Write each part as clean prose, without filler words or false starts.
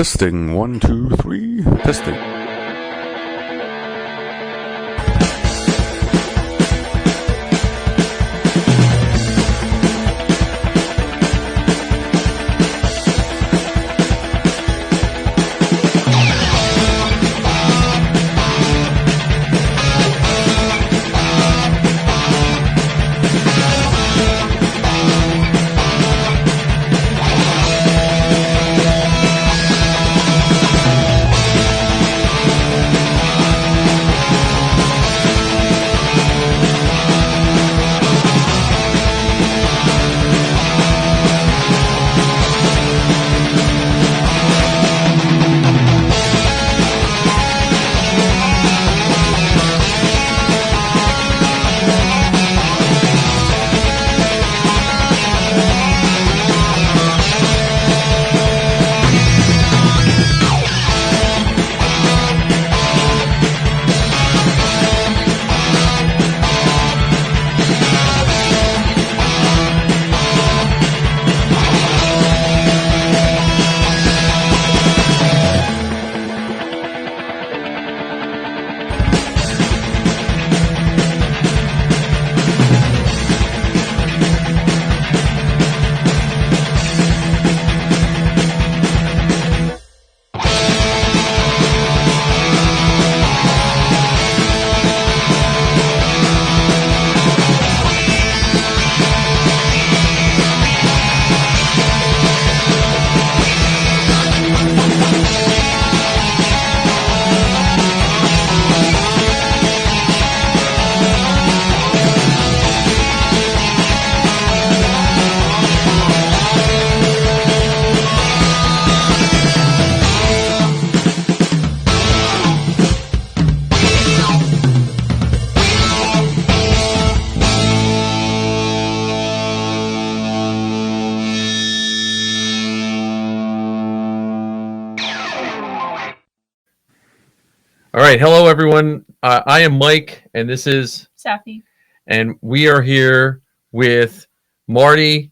Testing 1, 2, 3. Testing. All right, hello everyone. I am Mike, and this is Saffy, and we are here with Marti.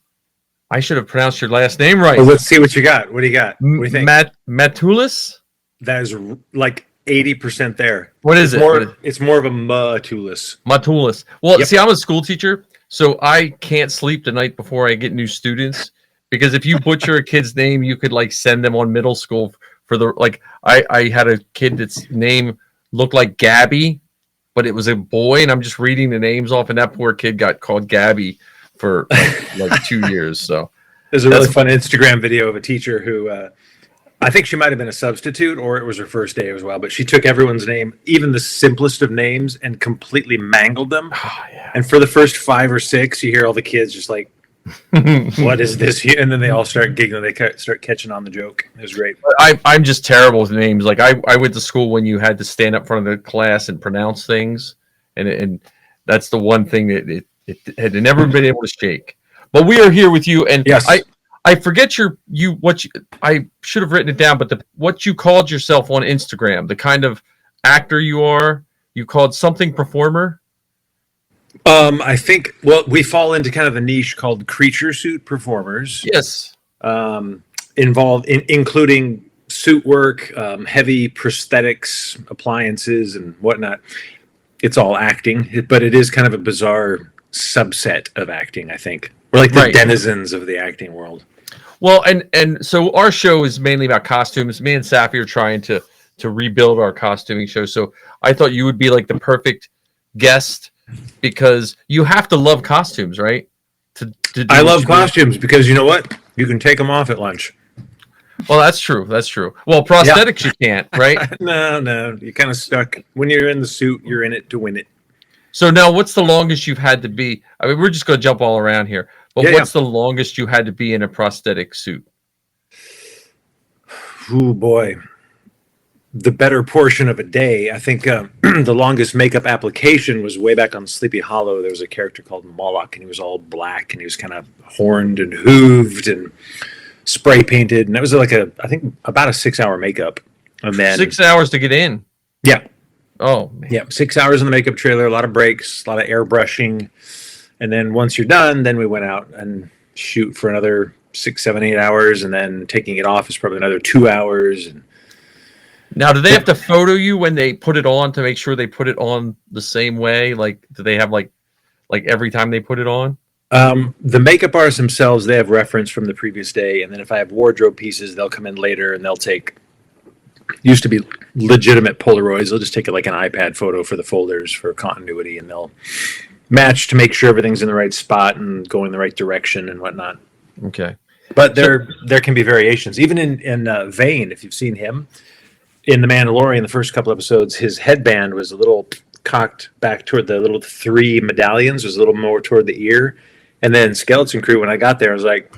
I should have pronounced your last name right. Well, let's see what you got. What do you got? What do you think? Matulis. That is like 80% there. What is it? It's more of a Matulis. Matulis. Well, Yep. See, I'm a school teacher, so I can't sleep the night before I get new students because if you butcher a kid's name, you could like send them on middle school for the like. I had a kid that's name looked like Gabby, but it was a boy, and I'm just reading the names off, and that poor kid got called Gabby for like 2 years. So There's a really fun Instagram video of a teacher who I think she might have been a substitute or it was her first day as well, but she took everyone's name, even the simplest of names, and completely mangled them. oh, yeah. And for the first 5 or 6, you hear all the kids just like, what is this here? And then they all start giggling. They start catching on the joke. It was great. I'm just terrible with names. Like I went to school when you had to stand up in front of the class and pronounce things, and that's the one thing that it had never been able to shake. But we are here with you, and Yes. I forget I should have written it down, but what you called yourself on Instagram, the kind of actor you are, you called something performer. I think, well, we fall into kind of a niche called creature suit performers. Yes. Including suit work, heavy prosthetics, appliances, and whatnot. It's all acting, but it is kind of a bizarre subset of acting, I think. We're like the denizens of the acting world. Well, and so our show is mainly about costumes. Me and Saffy are trying to rebuild our costuming show. So I thought you would be like the perfect guest because you have to love costumes, right? I love costumes because you know what? You can take them off at lunch. Well, that's true. That's true. Well, prosthetics you can't, right? No. You're kind of stuck. When you're in the suit, you're in it to win it. So now what's the longest you've had to be? I mean, we're just going to jump all around here. But what's the longest you had to be in a prosthetic suit? Oh, boy. The better portion of a day. I think the longest makeup application was way back on Sleepy Hollow. There was a character called Moloch, and he was all black, and he was kind of horned and hooved and spray painted. And that was I think about a 6-hour makeup. And then 6 hours to get in? Yeah. Oh, man. Yeah, 6 hours in the makeup trailer, a lot of breaks, a lot of airbrushing. And then once you're done, then we went out and shoot for another 6, 7, 8 hours, and then taking it off is probably another 2 hours. And Now, do they have to photo you when they put it on to make sure they put it on the same way? Like, do they have like every time they put it on? The makeup artists themselves, they have reference from the previous day, and then if I have wardrobe pieces, they'll come in later and they'll take. Used to be legitimate Polaroids. They'll just take it like an iPad photo for the folders for continuity, and they'll match to make sure everything's in the right spot and going in the right direction and whatnot. Okay. But there can be variations. Even in Vane, if you've seen him in The Mandalorian, the first couple episodes, his headband was a little cocked back toward the little 3 medallions, was a little more toward the ear. And then Skeleton Crew, when I got there, I was like,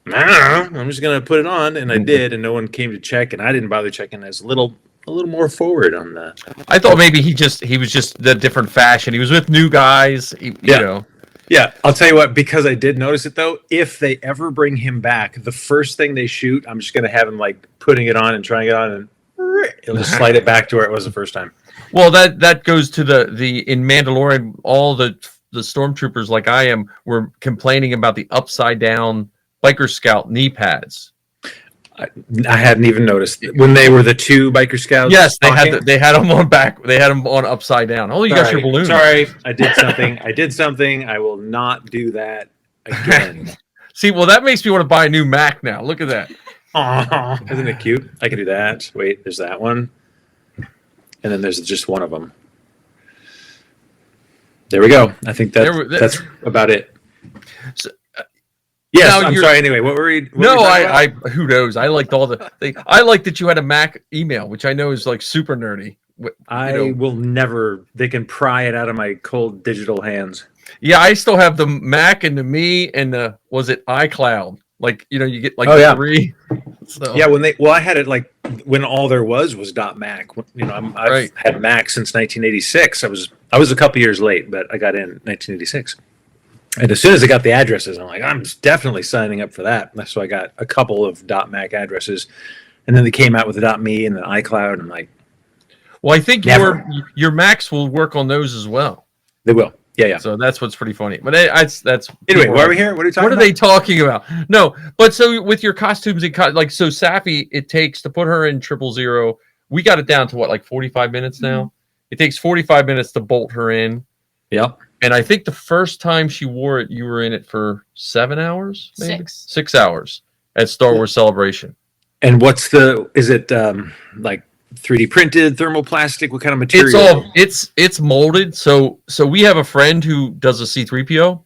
I don't know, I'm just going to put it on. And I did, and no one came to check, and I didn't bother checking. I was a little more forward on that. I thought maybe he was just the different fashion. He was with new guys, you know. Yeah, I'll tell you what, because I did notice it, though, if they ever bring him back, the first thing they shoot, I'm just going to have him, like, putting it on and trying it on, and it'll just slide it back to where it was the first time. Well, that goes to the in Mandalorian, all the stormtroopers, like I am, were complaining about the upside-down Biker Scout knee pads. I hadn't even noticed when they were the 2 biker scouts. Yes, they had them on back. They had them on upside down. Oh, you got your balloon. Sorry, I did something. I will not do that again. See, well, that makes me want to buy a new Mac now. Look at that. Aww, isn't it cute? I can do that. Wait, there's that one, and then there's just one of them. There we go. I think that's about it. So, yes, I'm sorry. Anyway, what were we? I who knows? I liked all the. I like that you had a Mac email, which I know is like super nerdy. I will never. They can pry it out of my cold digital hands. Yeah, I still have the Mac and the Me and the was it iCloud? Like you get like 3. So. Yeah, I had it like when all there was .Mac. I've had Mac since 1986. I was a couple years late, but I got in 1986. And as soon as I got the addresses, I'm like, I'm definitely signing up for that. So I got a couple of .Mac addresses, and then they came out with the .me and the iCloud. And I'm like, well, I think your Macs will work on those as well. They will. Yeah. So that's what's pretty funny. But that's anyway. Why are we here? What are we talking about? What are they talking about? No, but so with your costumes and so Saffy, it takes to put her in 000. We got it down to what, like 45 minutes now. Mm-hmm. It takes 45 minutes to bolt her in. Yep. And I think the first time she wore it, you were in it for 7 hours, maybe 6 hours at Star Wars Celebration. And is it like 3D printed, thermoplastic? What kind of material? It's molded. So we have a friend who does a C-3PO,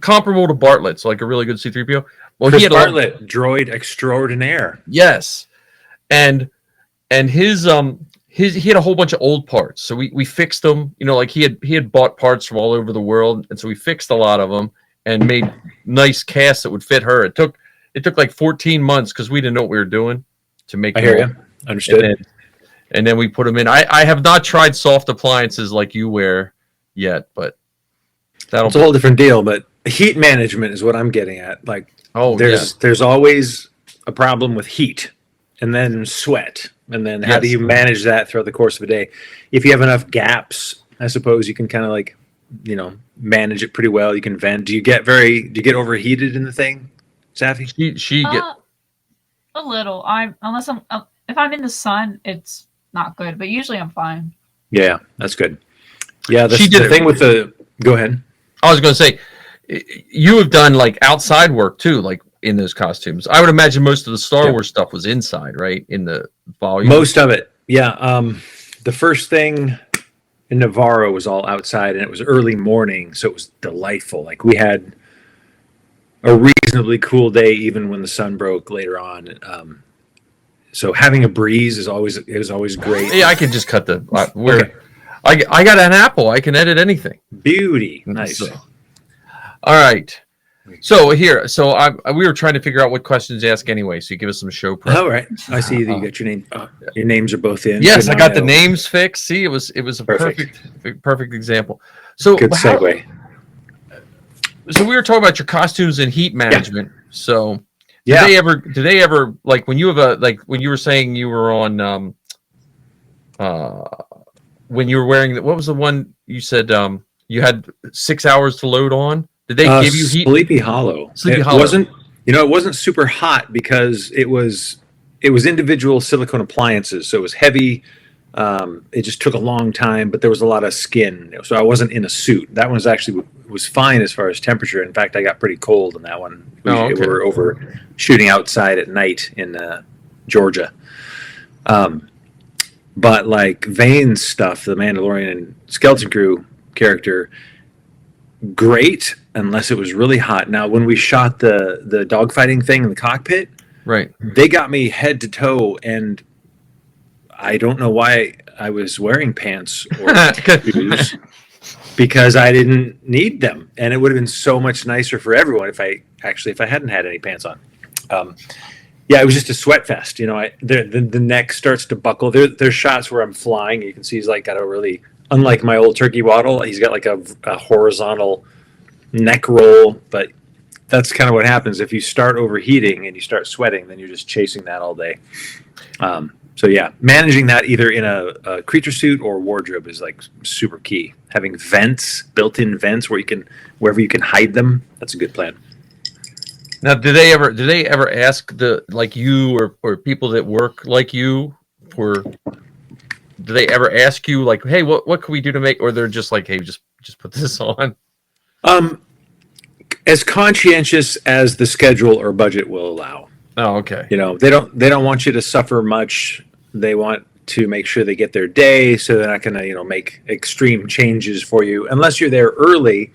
comparable to Bartlett's, like a really good C-3PO. Well, Chris Bartlett, droid extraordinaire. Yes, and his he had a whole bunch of old parts, so we fixed them. Like he had bought parts from all over the world, and so we fixed a lot of them and made nice casts that would fit her. It took like 14 months because we didn't know what we were doing to make. I hear you. Understood. And then we put them in. I have not tried soft appliances like you wear yet, but it's a whole different deal. But heat management is what I'm getting at. Like, there's always a problem with heat, and then sweat, and then how do you manage that throughout the course of a day? If you have enough gaps, I suppose you can kind of like, manage it pretty well. You can vent. Do you get overheated in the thing, Saffy? She get a little. If I'm in the sun, it's not good, but usually I'm fine. Yeah, that's good. Yeah, the thing with the. Go ahead. I was going to say, you have done like outside work too, like in those costumes. I would imagine most of the Star Wars stuff was inside, right? In the volume. Most of it, yeah. The first thing in Navarro was all outside, and it was early morning, so it was delightful. Like we had a reasonably cool day, even when the sun broke later on. So having a breeze is always great. Yeah, I can just cut the. I got an Apple. I can edit anything. Beauty, nice. So, all right. So here, we were trying to figure out what questions to ask anyway. So you give us some show prep. All right, I see that you got your name. Your names are both in. Yes, I got the names fixed. See, it was a perfect example. So good segue. So we were talking about your costumes and heat management. Yeah. So. Do they ever like when you have when you were saying you were on when you were wearing what was the one you said you had 6 hours to load on? Did they give you heat? Sleepy Hollow. It It wasn't super hot because it was individual silicone appliances, so it was heavy. It just took a long time, but there was a lot of skin, so I wasn't in a suit. That one was fine as far as temperature. In fact, I got pretty cold in that one. We were over shooting outside at night in Georgia. But like Vane's stuff, the Mandalorian and Skeleton Crew character, great unless it was really hot. Now, when we shot the dogfighting thing in the cockpit, right, they got me head to toe, and I don't know why I was wearing pants or shoes because I didn't need them, and it would have been so much nicer for everyone if I hadn't had any pants on. Yeah, it was just a sweat fest. The neck starts to buckle. There's shots where I'm flying. You can see he's like got a really, unlike my old turkey waddle, he's got like a horizontal neck roll. But that's kind of what happens if you start overheating and you start sweating. Then you're just chasing that all day. So yeah, managing that either in a creature suit or wardrobe is like super key. Having vents, built-in vents wherever you can hide them. That's a good plan. Now, do they ever ask you or people that work like you do they ever ask you like, hey, what can we do to make, or they're just like, hey, just put this on? As conscientious as the schedule or budget will allow. Oh, okay. They don't want you to suffer much. They want to make sure they get their day, so they're not going to, make extreme changes for you unless you're there early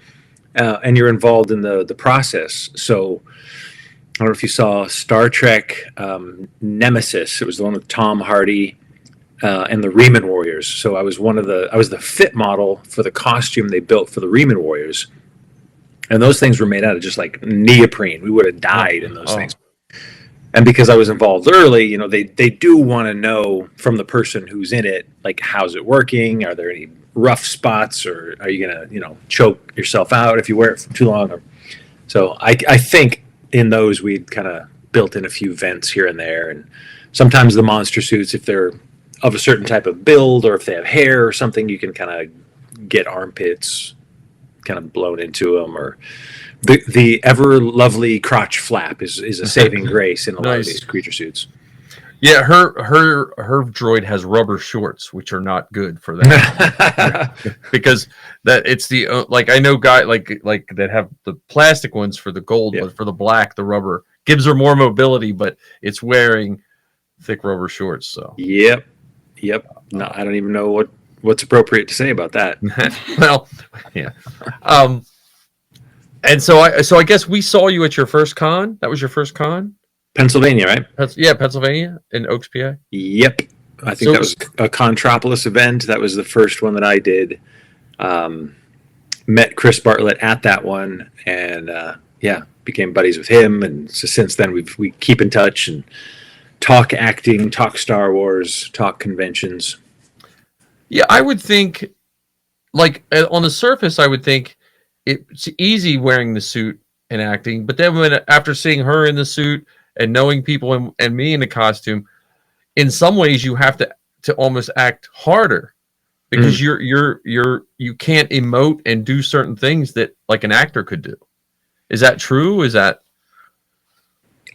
and you're involved in the process. So I don't know if you saw Star Trek Nemesis. It was the one with Tom Hardy and the Riemann Warriors. So I was the fit model for the costume they built for the Riemann Warriors. And those things were made out of just like neoprene. We would have died in those things. And because I was involved early, they do want to know from the person who's in it, like, how's it working? Are there any rough spots, or are you going to, choke yourself out if you wear it for too long? So I think in those we'd kind of built in a few vents here and there. And sometimes the monster suits, if they're of a certain type of build or if they have hair or something, you can kind of get armpits kind of blown into them, or the ever lovely crotch flap is a saving grace in a lot of these creature suits. Yeah, her droid has rubber shorts, which are not good for that because that it's the I know guy like that have the plastic ones for the gold, but for the black, the rubber gives her more mobility, but it's wearing thick rubber shorts. So yep. No, I don't even know what's appropriate to say about that. Well, yeah. And so I guess we saw you at your first con. That was your first con? Pennsylvania, right? Pennsylvania in Oaks, PA. Yep. I think that was a Contropolis event. That was the first one that I did. Met Chris Bartlett at that one, and became buddies with him. And so since then we keep in touch and talk acting, talk Star Wars, talk conventions. Yeah, I would think, like, on the surface, I would think it's easy wearing the suit and acting, but then after seeing her in the suit and knowing people and me in the costume, in some ways you have to almost act harder because you can't emote and do certain things that like an actor could do. Is that true?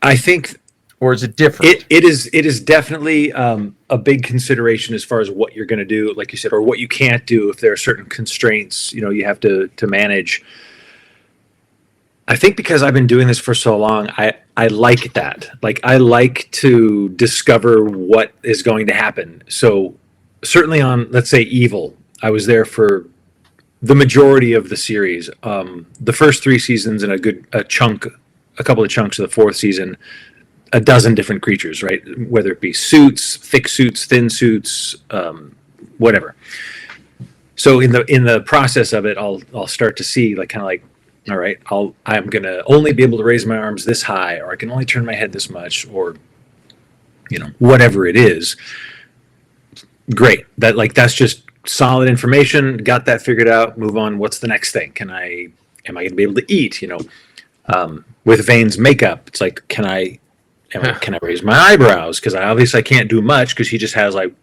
I think, or is it different? It is definitely a big consideration as far as what you're going to do, like you said, or what you can't do if there are certain constraints you have to manage. I think because I've been doing this for so long, I like that. Like, I like to discover what is going to happen. So certainly on, let's say, Evil, I was there for the majority of the series. The first 3 seasons and a couple of chunks of the 4th season, a dozen different creatures, right? Whether it be suits, thick suits, thin suits, whatever. So in the process of it, I'll start to see all right, I'm gonna only be able to raise my arms this high, or I can only turn my head this much, or whatever it is. Great. That's just solid information. Got that figured out. Move on. What's the next thing? Am I gonna be able to eat? With Vane's makeup, it's like, can I raise my eyebrows? Because I can't do much because he just has like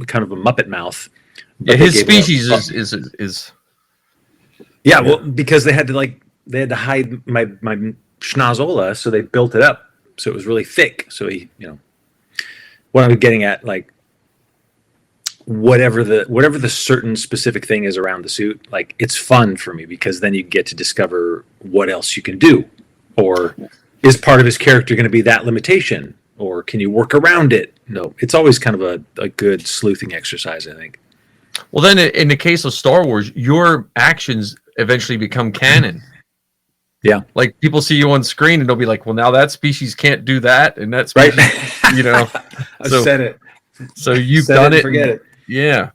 kind of a Muppet mouth. Yeah, his species is. Yeah, well, because they had to hide my schnozola, so they built it up so it was really thick. So he, what I'm getting at, like whatever the certain specific thing is around the suit, like it's fun for me because then you get to discover what else you can do, or is part of his character going to be that limitation, or can you work around it? No, it's always kind of a good sleuthing exercise, I think. Well, then in the case of Star Wars, your actions eventually become canon. Yeah. Like people see you on screen and they'll be like, well, now that species can't do that. And that species, I said it. So you've done it. Forget it. Yeah.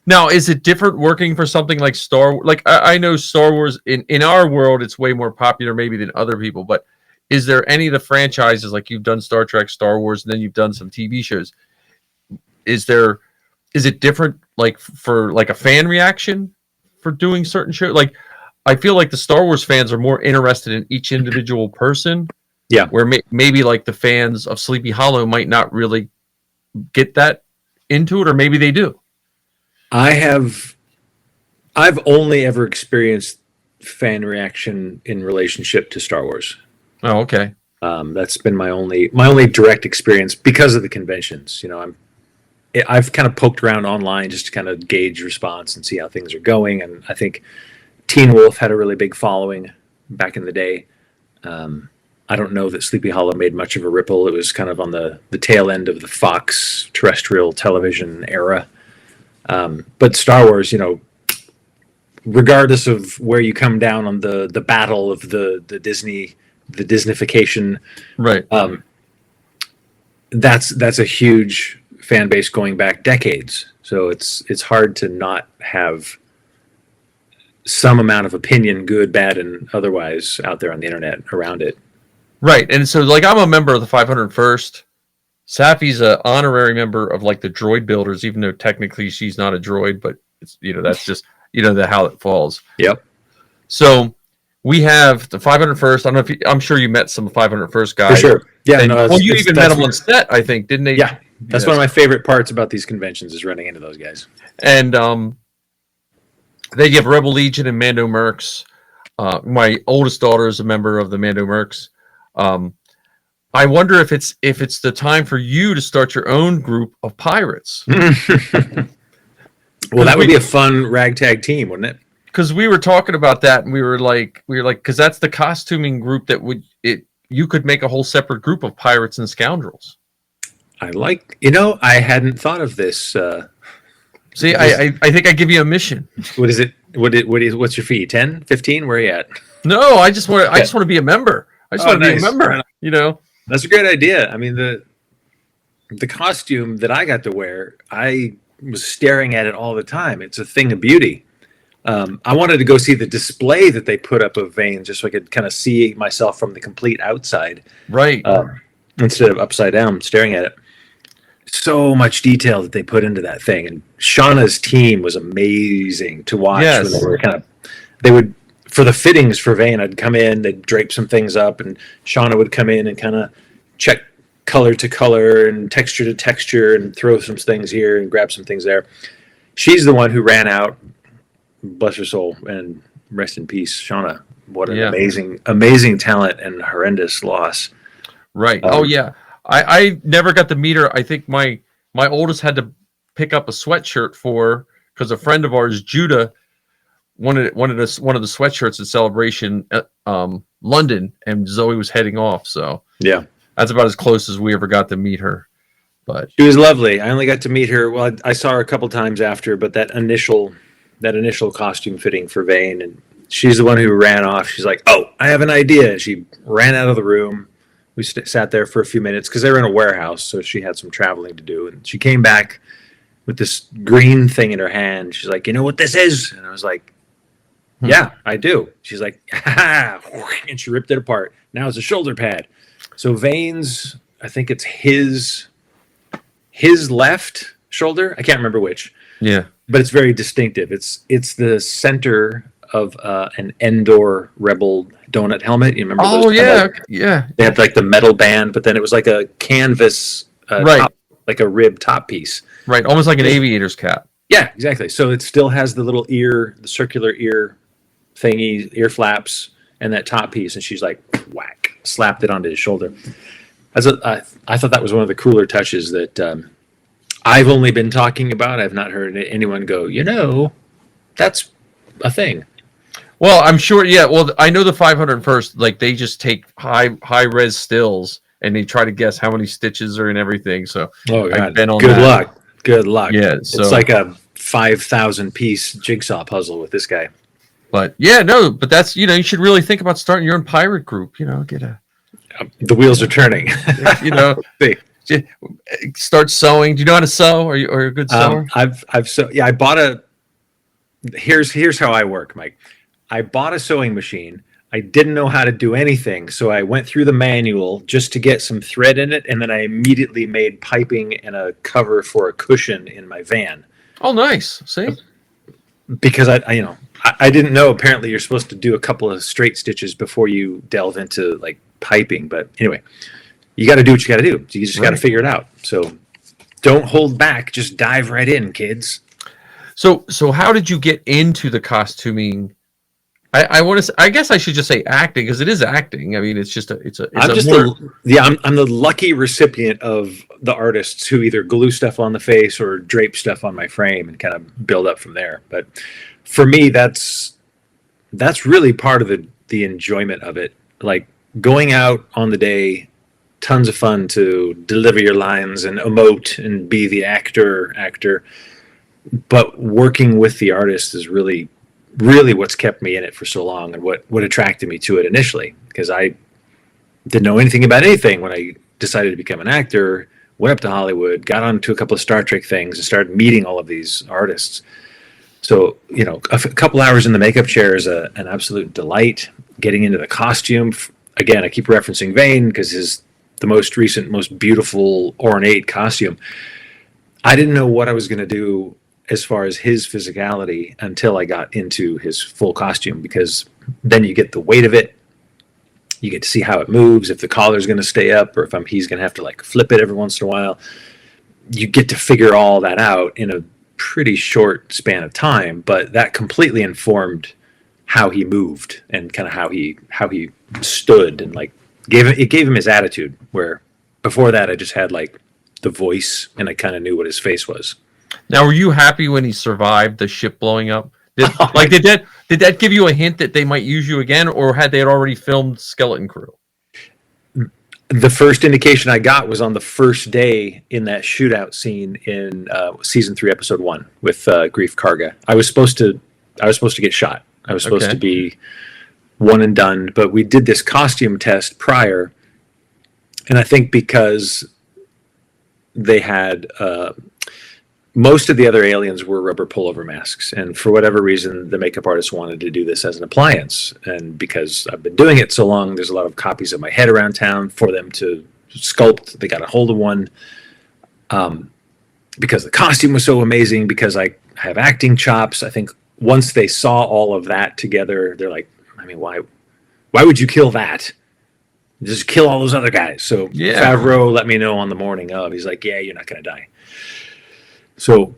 Now, is it different working for something like Star Wars? Like I know Star Wars in our world, it's way more popular maybe than other people, but is there any of the franchises, like you've done Star Trek, Star Wars, and then you've done some TV shows? Is it different, like for like a fan reaction for doing certain shows? Like I feel like the Star Wars fans are more interested in each individual person. Yeah. Where maybe like the fans of Sleepy Hollow might not really get that into it, or maybe they do. I've only ever experienced fan reaction in relationship to Star Wars. Oh, okay. That's been my only direct experience because of the conventions. I've kind of poked around online just to kind of gauge response and see how things are going. And I think Teen Wolf had a really big following back in the day. I don't know that Sleepy Hollow made much of a ripple. It was kind of on the tail end of the Fox terrestrial television era. But Star Wars, regardless of where you come down on the battle of the Disneyfication, right? That's a huge fan base going back decades. So it's hard to not have some amount of opinion, good, bad, and otherwise, out there on the internet around it. Right. And so like I'm a member of the 501st. Saffy's an honorary member of like the Droid Builders, even though technically she's not a droid, but it's that's just how it falls. Yep. So we have the 501st. I don't know if I'm sure you met some 501st guys. For sure. Yeah. And, you even met them on set, I think, didn't they? Yeah. That's one of my favorite parts about these conventions is running into those guys. And they give Rebel Legion and Mando Mercs. My oldest daughter is a member of the Mando Mercs. I wonder if it's the time for you to start your own group of pirates. Well, that would be a fun ragtag team, wouldn't it? Because we were talking about that, and we were like, because that's the costuming group that you could make a whole separate group of pirates and scoundrels. I hadn't thought of this. See, I think I give you a mission. What is it? What's your fee? 10, 15? Where are you at? No, I just want to be a member. I just want to be a member. That's a great idea. I mean, the costume that I got to wear, I was staring at it all the time. It's a thing of beauty. I wanted to go see the display that they put up of Vane just so I could kind of see myself from the complete outside. Right. Instead of upside down staring at it. So much detail that they put into that thing. And Shauna's team was amazing to watch. Yes. When they would, for the fittings for Vane, I'd come in, they'd drape some things up, and Shauna would come in and kind of check color to color and texture to texture and throw some things here and grab some things there. She's the one who ran out, bless her soul, and rest in peace, Shauna. What an amazing talent and horrendous loss. Right. Oh, yeah. I never got to meet her. I think my oldest had to pick up a sweatshirt for her because a friend of ours, Judah, wanted one of the sweatshirts at Celebration London, and Zoe was heading off. So yeah, that's about as close as we ever got to meet her. But she was lovely. I only got to meet her. Well, I saw her a couple times after, but that initial costume fitting for Vane, and she's the one who ran off. She's like, "Oh, I have an idea." She ran out of the room. We sat there for a few minutes because they were in a warehouse, so she had some traveling to do. And she came back with this green thing in her hand. She's like, "You know what this is?" And I was like, "Yeah, I do." She's like, "Ha!" And she ripped it apart. Now it's a shoulder pad. So Vane's, I think it's his left shoulder. I can't remember which. Yeah, but it's very distinctive. It's the center of an Endor Rebel donut helmet. You remember those? Oh, yeah, yeah. They had like the metal band, but then it was like a canvas, right, top, like a rib top piece. Right, almost like an aviator's cap. Yeah, exactly. So it still has the little the circular ear thingy, ear flaps, and that top piece, and she's like, whack, slapped it onto his shoulder. I thought that was one of the cooler touches that I've only been talking about. I've not heard anyone go, that's a thing. Well, I'm sure. Yeah. Well, I know the 501st. Like they just take high res stills and they try to guess how many stitches are in everything. So God. Good luck. Good luck. Yeah. So, it's like a 5,000 piece jigsaw puzzle with this guy. But yeah, no. But that's you should really think about starting your own pirate group. Get a. The wheels are turning. Start sewing. Do you know how to sew? Are you a good sewer? I bought a. Here's how I work, Mike. I bought a sewing machine. I didn't know how to do anything, so I went through the manual just to get some thread in it, and then I immediately made piping and a cover for a cushion in my van. Oh, nice. See, because I didn't know. Apparently, you're supposed to do a couple of straight stitches before you delve into like piping. But anyway, you got to do what you got to do. You just got to figure it out. So don't hold back. Just dive right in, kids. So how did you get into the costuming? I want to. I guess I should just say acting because it is acting. I mean, I'm the lucky recipient of the artists who either glue stuff on the face or drape stuff on my frame and kind of build up from there. But for me, that's really part of the enjoyment of it. Like going out on the day, tons of fun to deliver your lines and emote and be the actor. But working with the artist is really what's kept me in it for so long and what attracted me to it initially, because I didn't know anything about anything when I decided to become an actor, went up to Hollywood, got onto a couple of Star Trek things and started meeting all of these artists. So, a couple hours in the makeup chair is an absolute delight. Getting into the costume, again, I keep referencing Vane because the most recent, most beautiful, ornate costume. I didn't know what I was going to do as far as his physicality until I got into his full costume, because then you get the weight of it. You get to see how it moves, if the collar's going to stay up or if he's going to have to like flip it every once in a while. You get to figure all that out in a pretty short span of time, but that completely informed how he moved and kind of how he stood, and like gave him his attitude, where before that I just had like the voice and I kind of knew what his face was. Now, were you happy when he survived the ship blowing up? Did that give you a hint that they might use you again, or had they already filmed Skeleton Crew? The first indication I got was on the first day in that shootout scene in season 3, episode 1 with Grief Karga. I was supposed to get shot. I was supposed to be one and done, but we did this costume test prior, and I think because they had most of the other aliens were rubber pullover masks, and for whatever reason the makeup artist wanted to do this as an appliance, and because I've been doing it so long, there's a lot of copies of my head around town for them to sculpt. They got a hold of one because the costume was so amazing, because I have acting chops. I think once they saw all of that together, they're like, I mean, why would you kill that? Just kill all those other guys. So Favreau let me know on the morning of. He's like, yeah, you're not going to die. So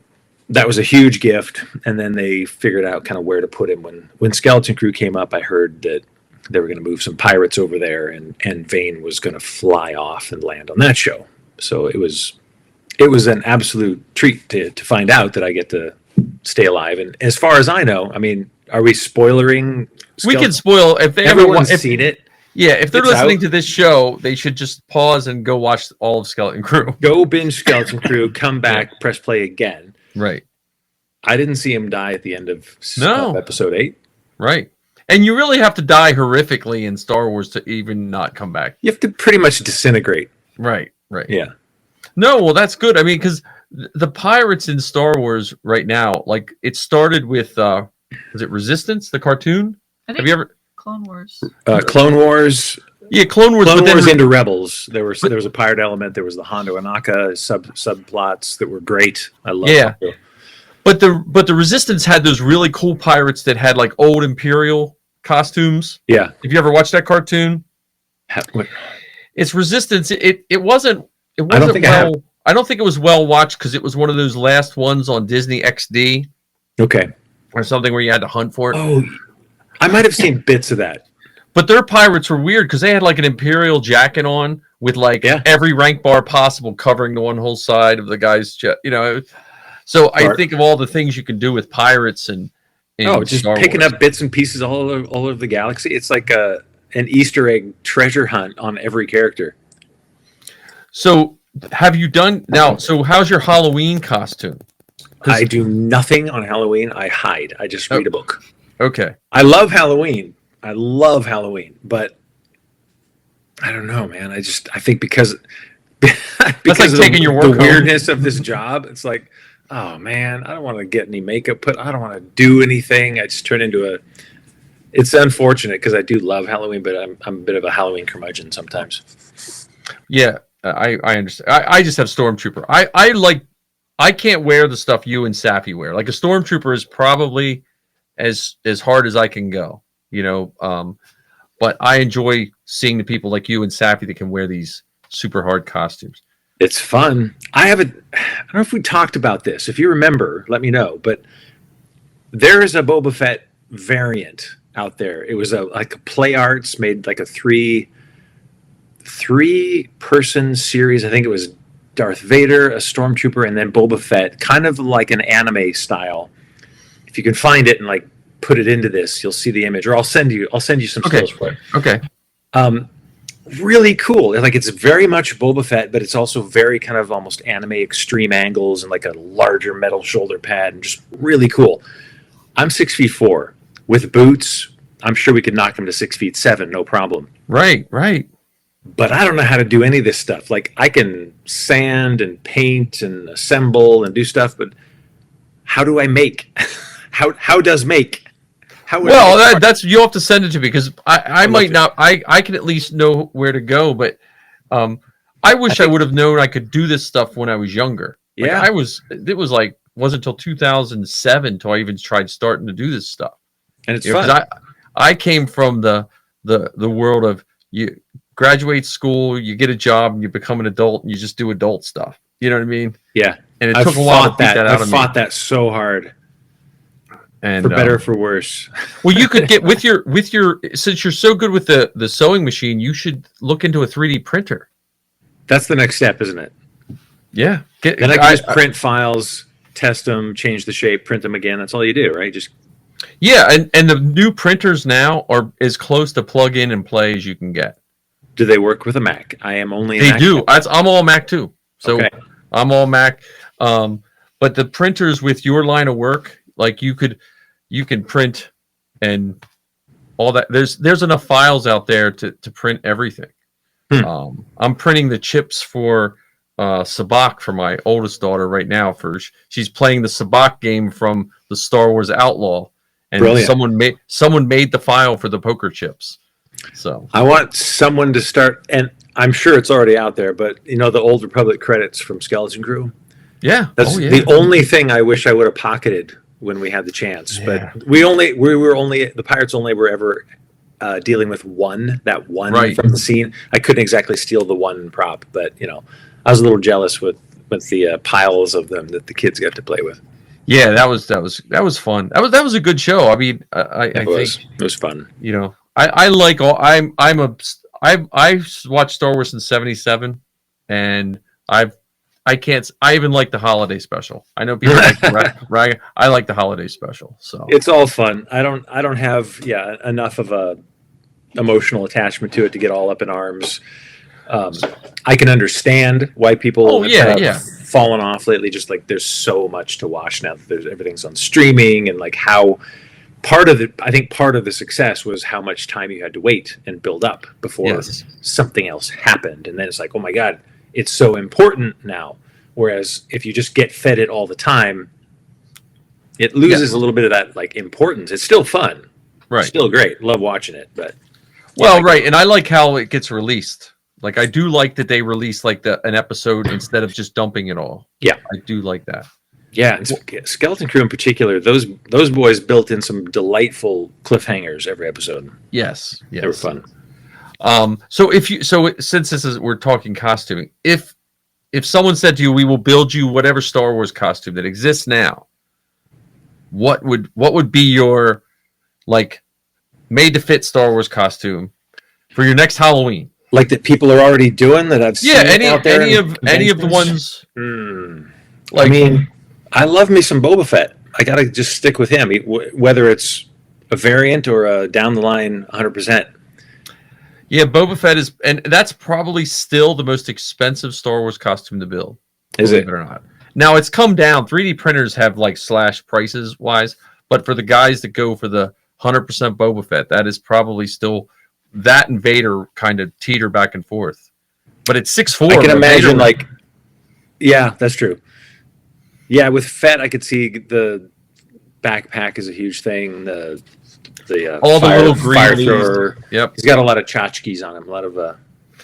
that was a huge gift. And then they figured out kind of where to put him. When Skeleton Crew came up, I heard that they were going to move some pirates over there, and Vane was going to fly off and land on that show. So it was an absolute treat to find out that I get to stay alive. And as far as I know, I mean, are we spoilering? We can spoil if they everyone's seen it. Yeah, if they're listening to this show, they should just pause and go watch all of Skeleton Crew. Go binge Skeleton Crew, come back, press play again. Right. I didn't see him die at the end of episode 8. Right. And you really have to die horrifically in Star Wars to even not come back. You have to pretty much disintegrate. Right. Yeah. No, well, that's good. I mean, because the pirates in Star Wars right now, like, it started with, is it Resistance, the cartoon? Have you ever... Clone Wars. Clone Wars. Yeah, Clone Wars. Clone Wars into Rebels. There was a pirate element. There was the Hondo Anaka subplots that were great. I love. Yeah. But the Resistance had those really cool pirates that had like old Imperial costumes. Yeah. Have you ever watched that cartoon? It's Resistance. It wasn't. I don't think it was well watched because it was one of those last ones on Disney XD. Okay. Or something where you had to hunt for it. Oh. I might have seen bits of that. But their pirates were weird because they had like an Imperial jacket on with like every rank bar possible covering the one whole side of the guy's chest. You know, so I think of all the things you can do with pirates and just Star picking Wars. up bits and pieces all over the galaxy. It's like an Easter egg treasure hunt on every character. So have you done now? So how's your Halloween costume? I do nothing on Halloween. I hide. I just read a book. Okay. I love Halloween, but I don't know, man. I think because That's like taking your work the home. weirdness of this job, it's like, oh man, I don't want to get any makeup put. I don't want to do anything. I just turn into it's unfortunate because I do love Halloween, but I'm a bit of a Halloween curmudgeon sometimes. Yeah, I understand. I just have Stormtrooper. I can't wear the stuff you and Saffy wear. Like a Stormtrooper is probably as hard as I can go, you know. But I enjoy seeing the people like you and Saffy that can wear these super hard costumes. It's fun. I don't know if we talked about this. If you remember, let me know. But there is a Boba Fett variant out there. It was like a Play Arts made like a three person series. I think it was Darth Vader, a Stormtrooper, and then Boba Fett, kind of like an anime style. If you can find it and like put it into this, you'll see the image, or I'll send you some stills for it. Okay. Really cool. Like it's very much Boba Fett, but it's also very kind of almost anime extreme angles and like a larger metal shoulder pad, and just really cool. I'm 6'4" with boots. I'm sure we could knock him to 6'7", no problem. Right. But I don't know how to do any of this stuff. Like I can sand and paint and assemble and do stuff, but how do I make? How does make? That's you'll have to send it to me because I might not. I can at least know where to go, but I wish I would have known I could do this stuff when I was younger. Like Yeah, it wasn't until 2007 until I even tried starting to do this stuff. And it's fun. I came from the world of you graduate school, you get a job, and you become an adult, and you just do adult stuff. You know what I mean? Yeah. And it took a while to beat that out of me. I fought that so hard. And for better or for worse. Well, you could get with your since you're so good with the sewing machine, you should look into a 3D printer. That's the next step, isn't it? Yeah. Then I can just print files, test them, change the shape, print them again. That's all you do, right? Just and the new printers now are as close to plug in and play as you can get. Do they work with a Mac? I am only. They do. I'm all Mac too. So okay. I'm all Mac. But the printers with your line of work, like you can print and all that. There's enough files out there to print everything. I'm printing the chips for Sabacc for my oldest daughter right now. She's playing the Sabacc game from the Star Wars Outlaw, and brilliant. someone made the file for the poker chips. So I want someone to start, and I'm sure it's already out there, but you know the Old Republic credits from Skeleton Crew. Yeah, that's the only thing I wish I would have pocketed when we had the chance. Yeah. But the Pirates only were ever dealing with one from the scene. I couldn't exactly steal the one prop, but you know, I was a little jealous with the piles of them that the kids got to play with. Yeah, that was fun. That was a good show. I mean, I think it was fun. You know, I like all. I watched Star Wars in '77, and I even like the holiday special. I know people like rag. I like the holiday special. So it's all fun. I don't have enough of a emotional attachment to it to get all up in arms. I can understand why people have fallen off lately. Just like there's so much to watch now that everything's on streaming, and like how I think part of the success was how much time you had to wait and build up before something else happened, and then it's like, oh my god, it's so important now. Whereas if you just get fed it all the time, it loses a little bit of that like importance. It's still fun, right? Still great. Love watching it, but and I like how it gets released. Like I do like that they release like an episode instead of just dumping it all. Yeah, I do like that. Yeah, and Skeleton Crew in particular, those boys built in some delightful cliffhangers every episode. Yes, they were fun. Since we're talking costuming, if someone said to you, "We will build you whatever Star Wars costume that exists now," what would be your like made to fit Star Wars costume for your next Halloween. Like that people are already doing that I've seen out there. Any of the ones. Like, I mean, I love me some Boba Fett. I gotta just stick with him, whether it's a variant or a down the line 100%. Yeah, Boba Fett is, and that's probably still the most expensive Star Wars costume to build. Is it or not? Now it's come down. 3D printers have like slash prices wise, but for the guys that go for the 100% Boba Fett, that is probably still that and Vader kind of teeter back and forth. But it's 6'4". I can imagine like, yeah, that's true. Yeah, with Fett, I could see the backpack is a huge thing. All the little fire green thrower. Yep, he's got a lot of tchotchkes on him. A lot of.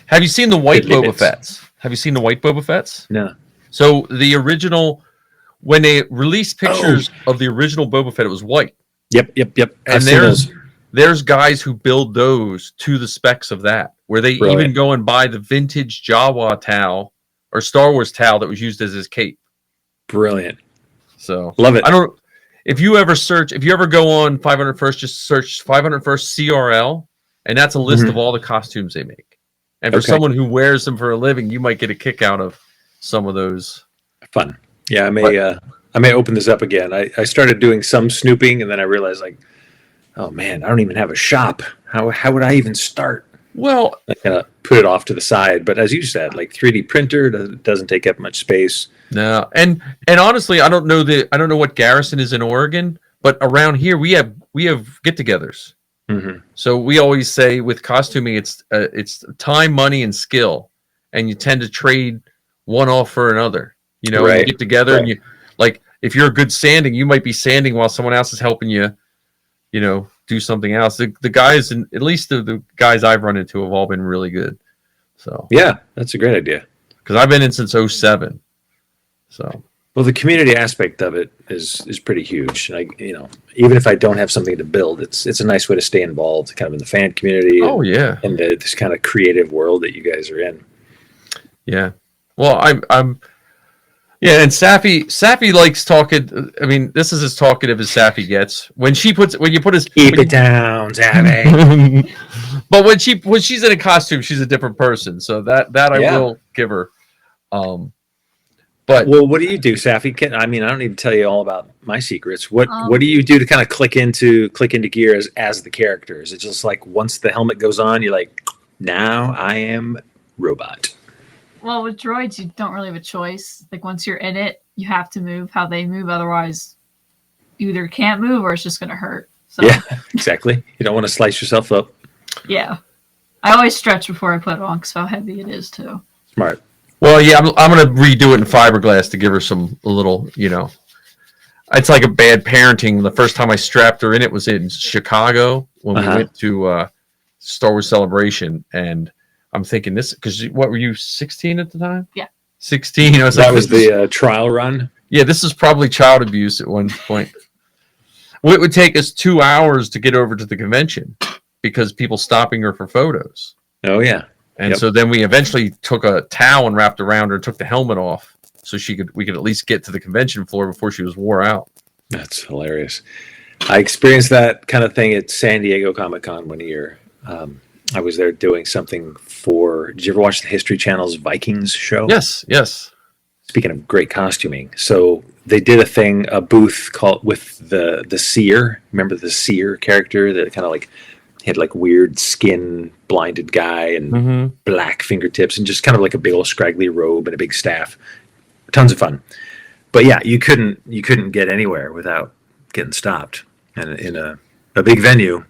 Have you seen the white Boba limits. Fett's? Have you seen the white Boba Fett's? No. So the original, when they released pictures of the original Boba Fett, it was white. Yep. And there's guys who build those to the specs of that, where they even go and buy the vintage Jawa towel or Star Wars towel that was used as his cape. Brilliant. So love it. If you ever go on 501st, just search 501st CRL, and that's a list of all the costumes they make. And for someone who wears them for a living, you might get a kick out of some of those. Fun. Yeah, I may open this up again. I started doing some snooping, and then I realized, like, oh man, I don't even have a shop. How would I even start? Well, I kind of put it off to the side. But as you said, like 3D printer doesn't take up much space. No, and honestly, I don't know what Garrison is in Oregon, but around here we have get-togethers. Mm-hmm. So we always say with costuming, it's time, money, and skill, and you tend to trade one off for another. You know, you get together and you like if you're good sanding, you might be sanding while someone else is helping you. You know, do something else. The guys, and at least the guys I've run into, have all been really good. So yeah, that's a great idea. Because I've been in since 2007. So well, the community aspect of it is pretty huge. Like, you know, even if I don't have something to build, it's a nice way to stay involved, kind of in the fan community. Oh yeah, and this kind of creative world that you guys are in. Yeah. Well, I'm. Yeah, and Saffy likes talking. I mean, this is as talkative as Saffy gets. When you put his keep it down, Saffy. But when she's in a costume, she's a different person. So that I will give her. But well, what do you do, Saffy? I mean, I don't need to tell you all about my secrets. What do you do to kind of click into gear as the character? Is it just like once the helmet goes on, you're like, now I am robot? Well, with droids, you don't really have a choice. Like, once you're in it, you have to move how they move. Otherwise, you either can't move or it's just going to hurt. So, yeah, exactly. You don't want to slice yourself up. Yeah. I always stretch before I put it on because how heavy it is, too. Smart. Well, yeah, I'm going to redo it in fiberglass to give her a little, you know. It's like a bad parenting. The first time I strapped her in, it was in Chicago when we went to Star Wars Celebration, and I'm thinking this because what were you 16 at the time? Yeah, 16. I was that was the trial run. Yeah, this is probably child abuse at one point. Well, it would take us 2 hours to get over to the convention because people stopping her for photos. Oh yeah, and so then we eventually took a towel and wrapped around her and took the helmet off so we could at least get to the convention floor before she was wore out. That's hilarious. I experienced that kind of thing at San Diego Comic-Con one year. I was there doing something for. Did you ever watch the History Channel's Vikings show? Yes. Speaking of great costuming, so they did a booth called with the seer. Remember the seer character that kind of like had like weird skin, blinded guy, and black fingertips, and just kind of like a big old scraggly robe and a big staff. Tons of fun. But yeah, you couldn't get anywhere without getting stopped, and in a big venue.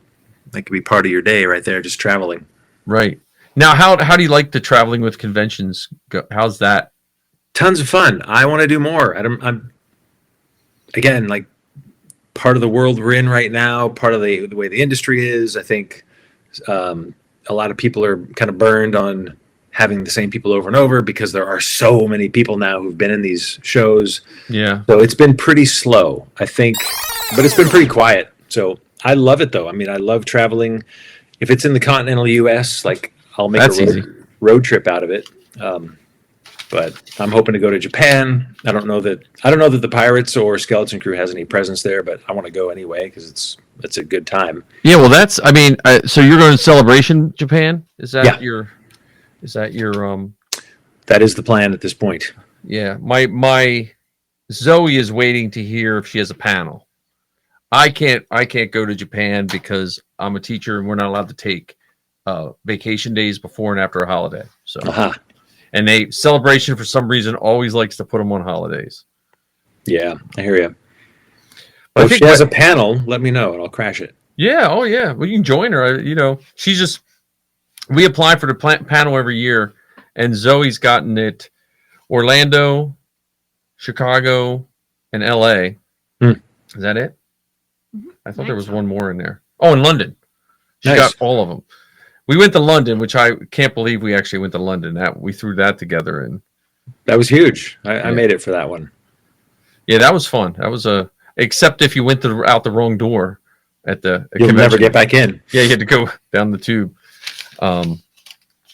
That could be part of your day right there, just traveling. Right. Now, how do you like the traveling with conventions go? How's that? Tons of fun. I want to do more. I'm again, like, part of the world we're in right now, part of the way the industry is. I think a lot of people are kind of burned on having the same people over and over because there are so many people now who've been in these shows. Yeah. So it's been pretty slow, I think, but it's been pretty quiet. So I love it, though. I mean, I love traveling. If it's in the continental U.S., like, I'll make a road trip out of it. But I'm hoping to go to Japan. I don't know that the Pirates or Skeleton Crew has any presence there, but I want to go anyway because it's it's a good time. Yeah, well, I mean, so you're going to Celebration Japan? Is that Yeah. your That is the plan at this point. Yeah, my Zoe is waiting to hear if she has a panel. I can't go to Japan because I'm a teacher and we're not allowed to take vacation days before and after a holiday. So, and Celebration for some reason always likes to put them on holidays. Yeah, I hear you. But If she has a panel, let me know and I'll crash it. Yeah, oh yeah. Well, you can join her. We apply for the panel every year, and Zoe's gotten it Orlando, Chicago, and LA. Is that it? I thought there was one more in there. Oh, in London. She got all of them. We went to London, which I can't believe we actually went to London. We threw that together, and that was huge. I made it for that one. Yeah, that was fun. That was except if you went out the wrong door at the You'll convention. never get back in. Yeah, you had to go down the tube.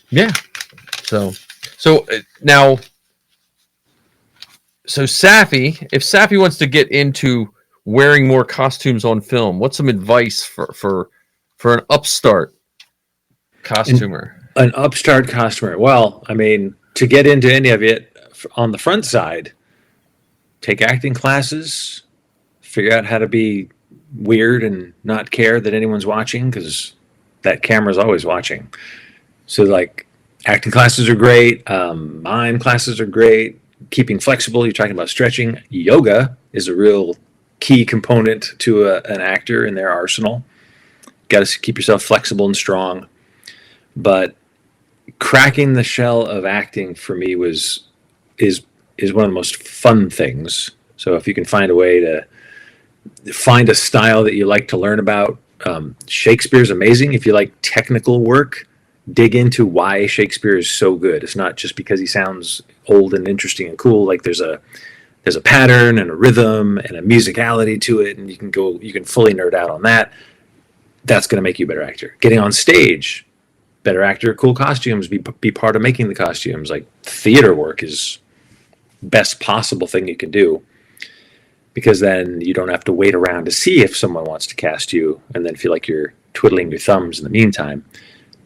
Yeah. So now, Saffy, if Saffy wants to get into wearing more costumes on film, what's some advice for an upstart costumer? An upstart costumer. Well, I mean, to get into any of it on the front side, take acting classes, figure out how to be weird and not care that anyone's watching, because that camera's always watching. So, like, acting classes are great. Mime classes are great. Keeping flexible. You're talking about stretching. Yoga is a real key component to an actor in their arsenal. Got to keep yourself flexible and strong. But cracking the shell of acting for me is one of the most fun things. So if you can find a way to find a style that you like to learn about, Shakespeare's amazing. If you like technical work, dig into why Shakespeare is so good. It's not just because he sounds old and interesting and cool. Like there's a pattern and a rhythm and a musicality to it, and you can fully nerd out on that. That's going to make you a better actor. Getting on stage, better actor, cool costumes, be part of making the costumes. Like theater work is best possible thing you can do, because then you don't have to wait around to see if someone wants to cast you and then feel like you're twiddling your thumbs in the meantime.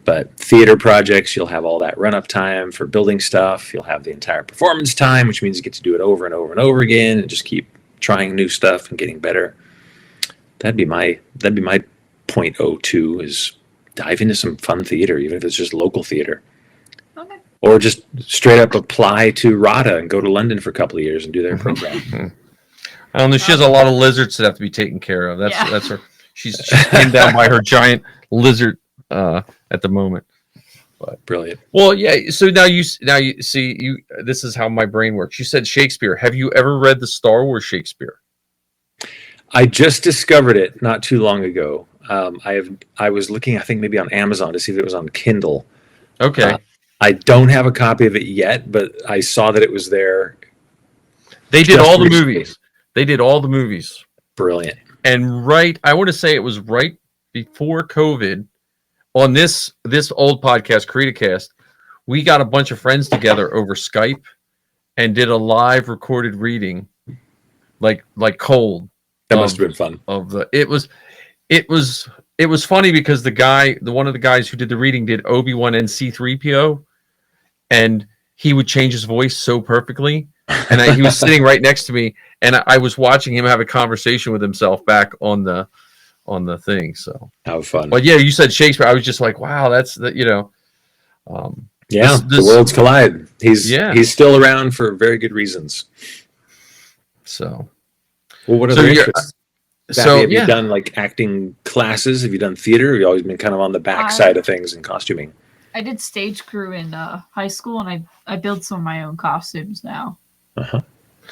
But theater projects, you'll have all that run-up time for building stuff. You'll have the entire performance time, which means you get to do it over and over and over again and just keep trying new stuff and getting better. That'd be my .02 is dive into some fun theater, even if it's just local theater. Okay. Or just straight up apply to RADA and go to London for a couple of years and do their program. I don't know. She has a lot of lizards that have to be taken care of. That's her. She's pinned down by her giant lizard at the moment. But brilliant. Well, yeah. So now you see. This is how my brain works. You said Shakespeare. Have you ever read the Star Wars Shakespeare? I just discovered it not too long ago. I was looking, I think maybe on Amazon to see if it was on Kindle. Okay. I don't have a copy of it yet, but I saw that it was there. They did all the movies. They did all the movies. Brilliant. And I want to say it was right before COVID. On this old podcast, Carida Cast, we got a bunch of friends together over Skype and did a live recorded reading, like cold. That must have been fun. It was funny because one of the guys who did the reading did Obi-Wan and C-3PO, and he would change his voice so perfectly. And he was sitting right next to me, and I was watching him have a conversation with himself back on the thing. So how fun! But yeah, you said Shakespeare. I was just like, wow, that's the the worlds collide. He's still around for very good reasons. So, well, what other interests? Have you done like acting classes? Have you done theater? Have you always been kind of on the back side of things in costuming? I did stage crew in high school, and I build some of my own costumes now.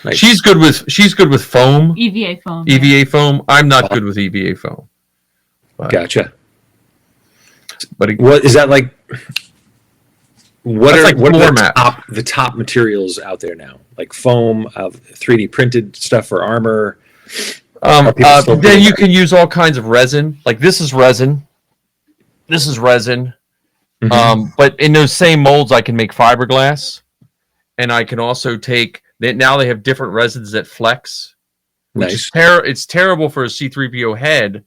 Nice. She's good with foam. EVA foam. EVA foam. I'm not good with EVA foam. But, gotcha. But what is that like? What are the top materials out there now? Like foam, 3D printed stuff for armor. Then you can use all kinds of resin. Like this is resin. Mm-hmm. But in those same molds, I can make fiberglass, and I can also take. Now they have different resins that flex. Which is it's terrible for a C-3PO head,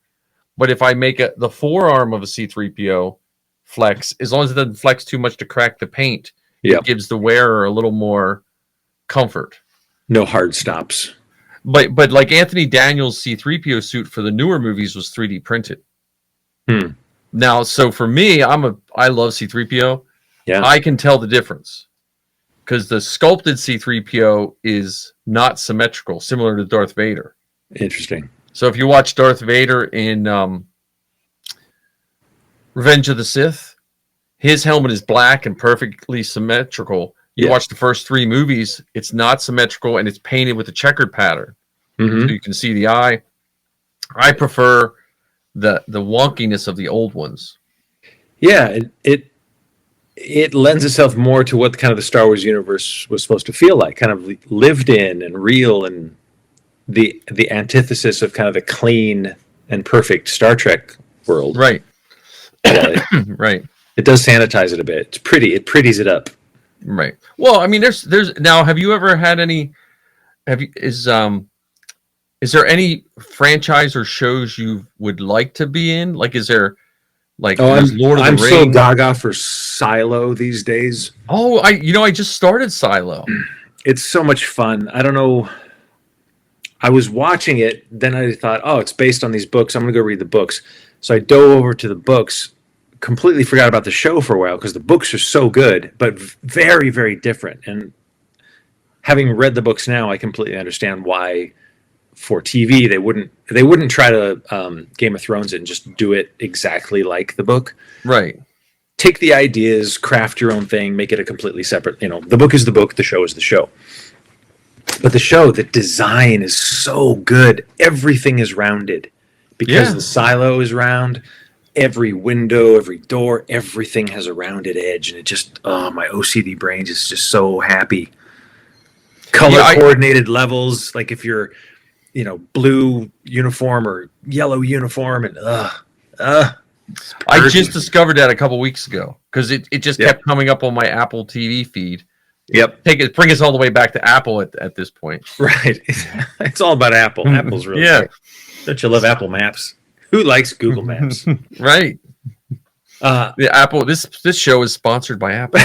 But if I make the forearm of a C-3PO flex, as long as it doesn't flex too much to crack the paint, it gives the wearer a little more comfort. No hard stops. But like Anthony Daniels' C-3PO suit for the newer movies was 3D printed. Now, so for me, I love C-3PO. Yeah. I can tell the difference because the sculpted C-3PO is not symmetrical, similar to Darth Vader. Interesting. So if you watch Darth Vader in Revenge of the Sith, his helmet is black and perfectly symmetrical. You watch the first 3 movies, it's not symmetrical and it's painted with a checkered pattern. So you can see the eye. I prefer the wonkiness of the old ones. Yeah, it lends itself more to what kind of the Star Wars universe was supposed to feel like, kind of lived in and real, and the antithesis of kind of the clean and perfect Star Trek world. Right. Right. It does sanitize it a bit. It's pretty. It pretties it up. Right. Well, I mean, there's now. Have you ever had any? Is there any franchise or shows you would like to be in? Like, is there like I'm Lord of the Rings? I'm so gaga for Silo these days. Oh, I just started Silo. It's so much fun. I don't know. I was watching it, then I thought, oh, it's based on these books. I'm going to go read the books. So I dove over to the books, completely forgot about the show for a while because the books are so good, but very, very different. And having read the books now, I completely understand why for TV they wouldn't try to Game of Thrones it and just do it exactly like the book. Right. Take the ideas, craft your own thing, make it a completely separate, the book is the book, the show is the show. But the design is so good. Everything is rounded because the silo is round. Every window, every door, everything has a rounded edge. And it just, my OCD brain is just so happy. Color coordinated levels. Like if you're, blue uniform or yellow uniform and, I just discovered that a couple weeks ago because it just kept coming up on my Apple TV feed. Yep. Bring us all the way back to Apple at this point. Right. It's all about Apple. Apple's really great. Don't you love Apple Maps? Who likes Google Maps? Right. The Apple. This show is sponsored by Apple.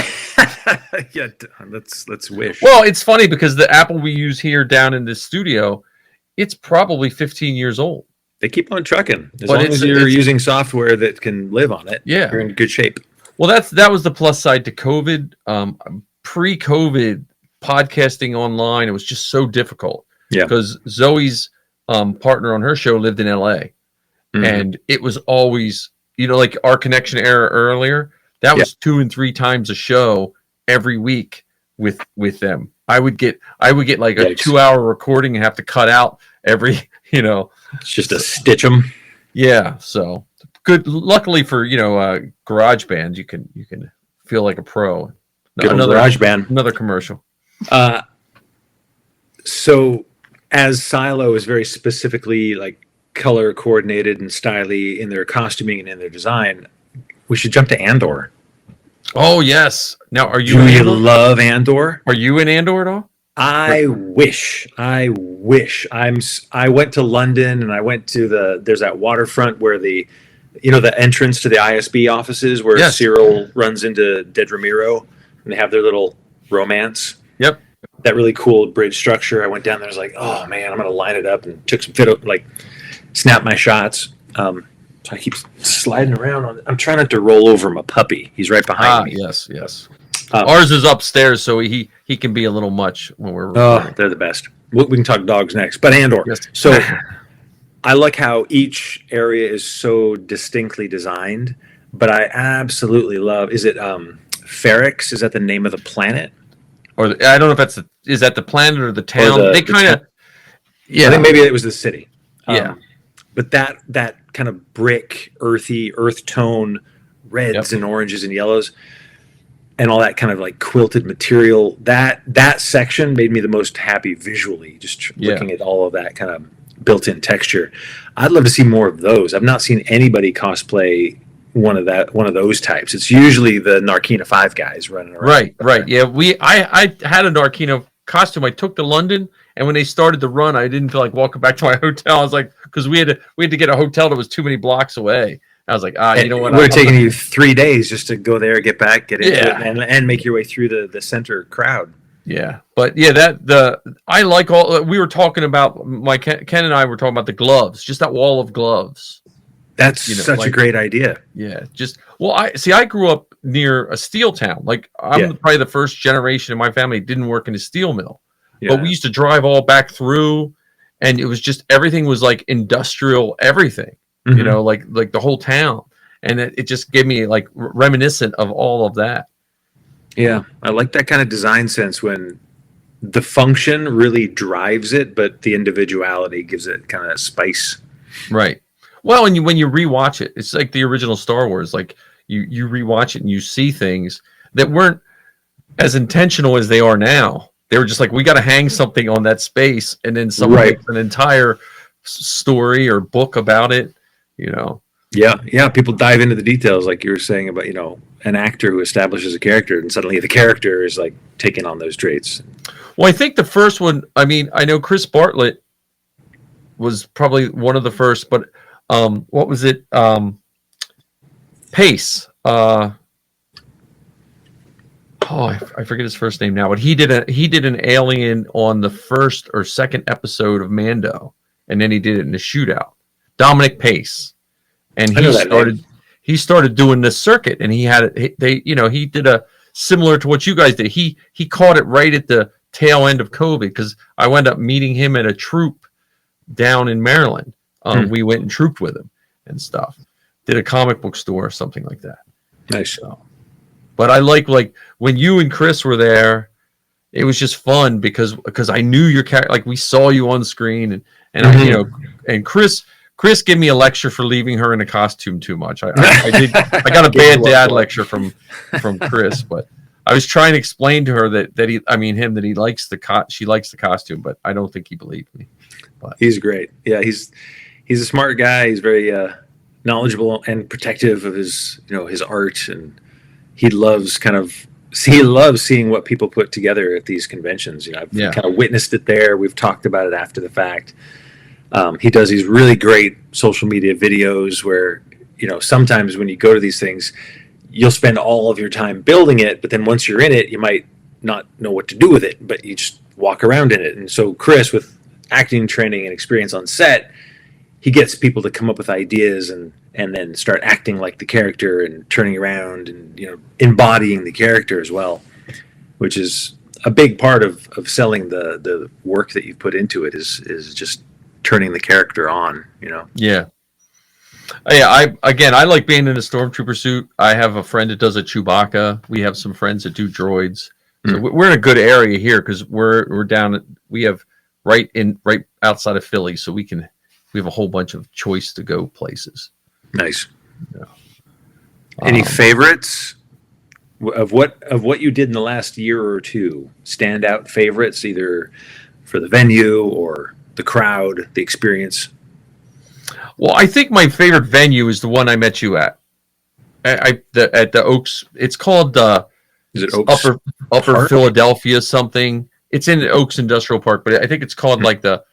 Yeah. Let's wish. Well, it's funny because the Apple we use here down in this studio, it's probably 15 years old. They keep on trucking. As long as you're using software that can live on it, you're in good shape. Well, that was the plus side to COVID. Pre-COVID, podcasting online, it was just so difficult. Yeah. Because Zoe's partner on her show lived in LA. And it was always, like our connection error earlier, that was 2 and 3 times a show every week with them. I would get like a 2-hour recording and have to cut out every, It's just a stitch them. Yeah. So good. Luckily for, GarageBand, you can feel like a pro. Another GarageBand. Another commercial. So as Silo is very specifically like color coordinated and styly in their costuming and in their design, we should jump to Andor. Oh yes. Now, are you? Do you love Andor? Are you in Andor at all? I wish. I went to London and I went to there's that waterfront where the entrance to the ISB offices where Cyril runs into Dead Ramiro and they have their little romance. Yep. That really cool bridge structure. I went down there. I was like, oh man, I'm gonna line it up and took some snap my shots. So I keep sliding around. I'm trying not to roll over my puppy. He's right behind me. Yes. Ours is upstairs, so he can be a little much when we're recording. Oh, they're the best. We can talk dogs next, but Andor. Yes. So I like how each area is so distinctly designed, but I absolutely love. Is it Ferrix? Is that the name of the planet? Or I don't know if is that the planet or the town? They kind of. I think maybe it was the city. Yeah. But that kind of brick, earth tone, reds and oranges and yellows, and all that kind of like quilted material, that section made me the most happy visually, just looking at all of that kind of built-in texture. I'd love to see more of those. I've not seen anybody cosplay one of those types. It's usually the Narkina 5 guys running around. Right. Yeah, I had a Narkina costume I took to London, And when they started the run, I didn't feel like walking back to my hotel. I was like, because we had to get a hotel that was too many blocks away. I was like, you know what? It would have taken you 3 days just to go there, get back, get into it, and make your way through the center crowd. Yeah, but yeah, I like all. We were talking about Ken and I were talking about the gloves, just that wall of gloves. That's such a great idea. Yeah, I grew up near a steel town. Like I'm probably the first generation in my family didn't work in a steel mill, but we used to drive all back through, and it was just everything was like industrial, everything. You know, like the whole town, and it just gave me like reminiscent of all of that. Yeah, I like that kind of design sense when the function really drives it, but the individuality gives it kind of spice. Right. Well, and when you rewatch it, it's like the original Star Wars. Like you rewatch it and you see things that weren't as intentional as they are now. They were just like, we got to hang something on that space, and then someone makes an entire story or book about it. You know. Yeah. People dive into the details, like you were saying about an actor who establishes a character, and suddenly the character is like taking on those traits. Well, I think the first one. I mean, I know Chris Bartlett was probably one of the first, but what was it? Pace. I forget his first name now, but he did an alien on the first or second episode of Mando, and then he did it in the shootout. Dominic Pace, and he started doing this circuit, and he did a similar to what you guys did. He caught it right at the tail end of COVID, because I wound up meeting him at a troop down in Maryland. We went and trooped with him and stuff. Did a comic book store or something like that. Nice. So, but I like when you and Chris were there, it was just fun because I knew your character. Like we saw you on screen, and Chris gave me a lecture for leaving her in a costume too much. I got a bad dad lecture from Chris, but I was trying to explain to her that he likes she likes the costume, but I don't think he believed me. But he's great. Yeah, he's a smart guy. He's very knowledgeable and protective of his art, and he loves seeing what people put together at these conventions. I've kind of witnessed it there. We've talked about it after the fact. He does these really great social media videos where, sometimes when you go to these things, you'll spend all of your time building it, but then once you're in it, you might not know what to do with it, but you just walk around in it. And so Chris, with acting training and experience on set, he gets people to come up with ideas and then start acting like the character and turning around and, embodying the character as well, which is a big part of selling the work that you've put into it is just turning the character on, Yeah. I like being in a stormtrooper suit. I have a friend that does a Chewbacca. We have some friends that do droids. So we're in a good area here because we're down. We have right outside of Philly, so we have a whole bunch of choice to go places. Nice. Yeah. Any favorites of what you did in the last year or two? Standout favorites, either for the venue or the crowd, the experience? Well, I think my favorite venue is the one I met you at. At the Oaks. It's called is it Oaks Upper Park? Philadelphia something. It's in Oaks Industrial Park, but I think it's called like the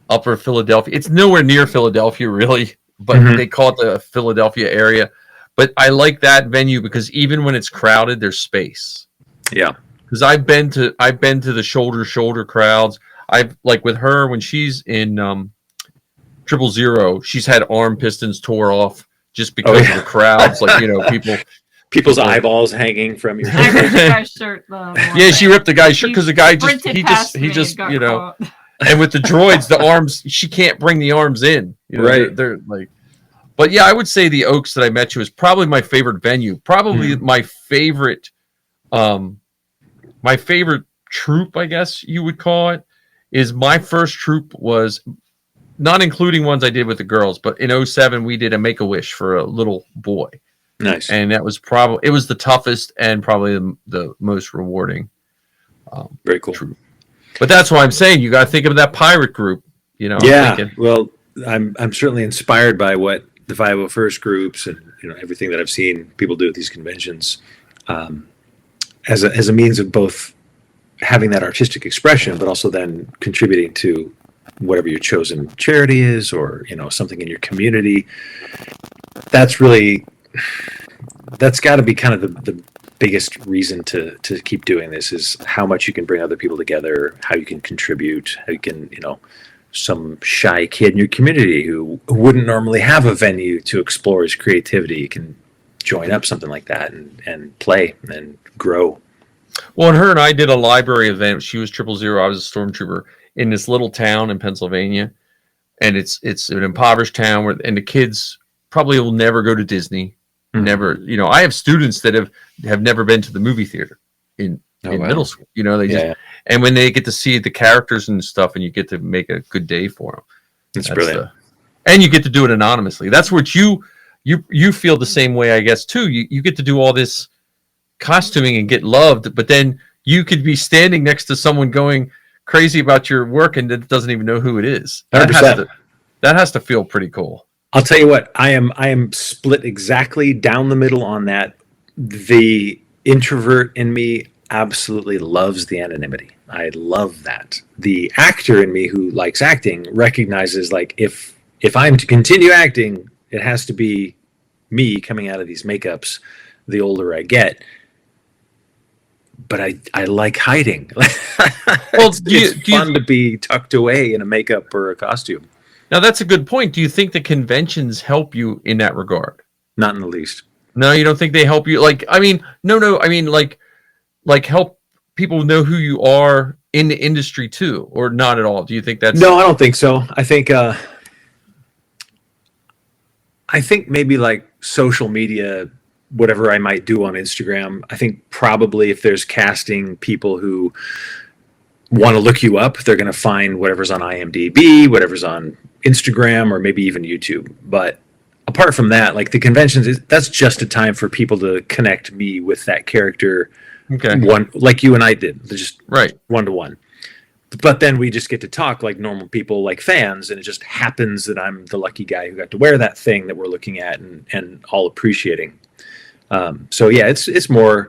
Upper Philadelphia. It's nowhere near Philadelphia really, but they call it the Philadelphia area. But I like that venue because even when it's crowded, there's space. Yeah. Because I've been to the shoulder crowds. I've like with her when she's in 000, she's had arm pistons tore off just because of the crowds. Like people's eyeballs hanging from your. I ripped the guy's shirt. Yeah, she ripped the guy's shirt because the guy just and with the droids, the arms she can't bring the arms in. Right, they're like. But yeah, I would say the Oaks that I met you is probably my favorite venue. Probably my favorite troop, I guess you would call it. Is my first troop was not including ones I did with the girls, but in 2007 we did a Make-A-Wish for a little boy. Nice. And that was it was the toughest and probably the most rewarding. Very cool. Troop. But that's why I'm saying you got to think of that pirate group. Well, I'm certainly inspired by what the 501st groups and everything that I've seen people do at these conventions, as a means of both having that artistic expression, but also then contributing to whatever your chosen charity is, or something in your community. That's got to be kind of the biggest reason to keep doing this, is how much you can bring other people together, how you can contribute, how you can, some shy kid in your community who wouldn't normally have a venue to explore his creativity can join up something like that and play and grow. Well, and her and I did a library event. She was 000. I was a stormtrooper in this little town in Pennsylvania, and it's an impoverished town and the kids probably will never go to Disney. Mm-hmm. Never, I have students that have never been to the movie theater in middle school. They just and when they get to see the characters and stuff, and you get to make a good day for them. That's brilliant. And you get to do it anonymously. That's what you feel the same way, I guess, too. You get to do all this costuming and get loved, but then you could be standing next to someone going crazy about your work and that doesn't even know who it is. That has to feel pretty cool. I'll tell you what, I am split exactly down the middle on that. The introvert in me absolutely loves the anonymity. I love that. The actor in me who likes acting recognizes, like, if I'm to continue acting, it has to be me coming out of these makeups the older I get. But I like hiding. Well, it's fun to be tucked away in a makeup or a costume. Now, that's a good point. Do you think the conventions help you in that regard? Not in the least. No, you don't think they help you? Like help people know who you are in the industry too, or not at all? Do you think that's... No, I don't think so. I think maybe like social media, whatever I might do on Instagram, I think probably if there's casting people who want to look you up, they're going to find whatever's on IMDb, whatever's on Instagram, or maybe even YouTube. But apart from that, like the conventions, that's just a time for people to connect me with that character. Okay. One, like you and I did, just right, 1-to-1. But then we just get to talk like normal people, like fans, and it just happens that I'm the lucky guy who got to wear that thing that we're looking at and all appreciating. So yeah, it's more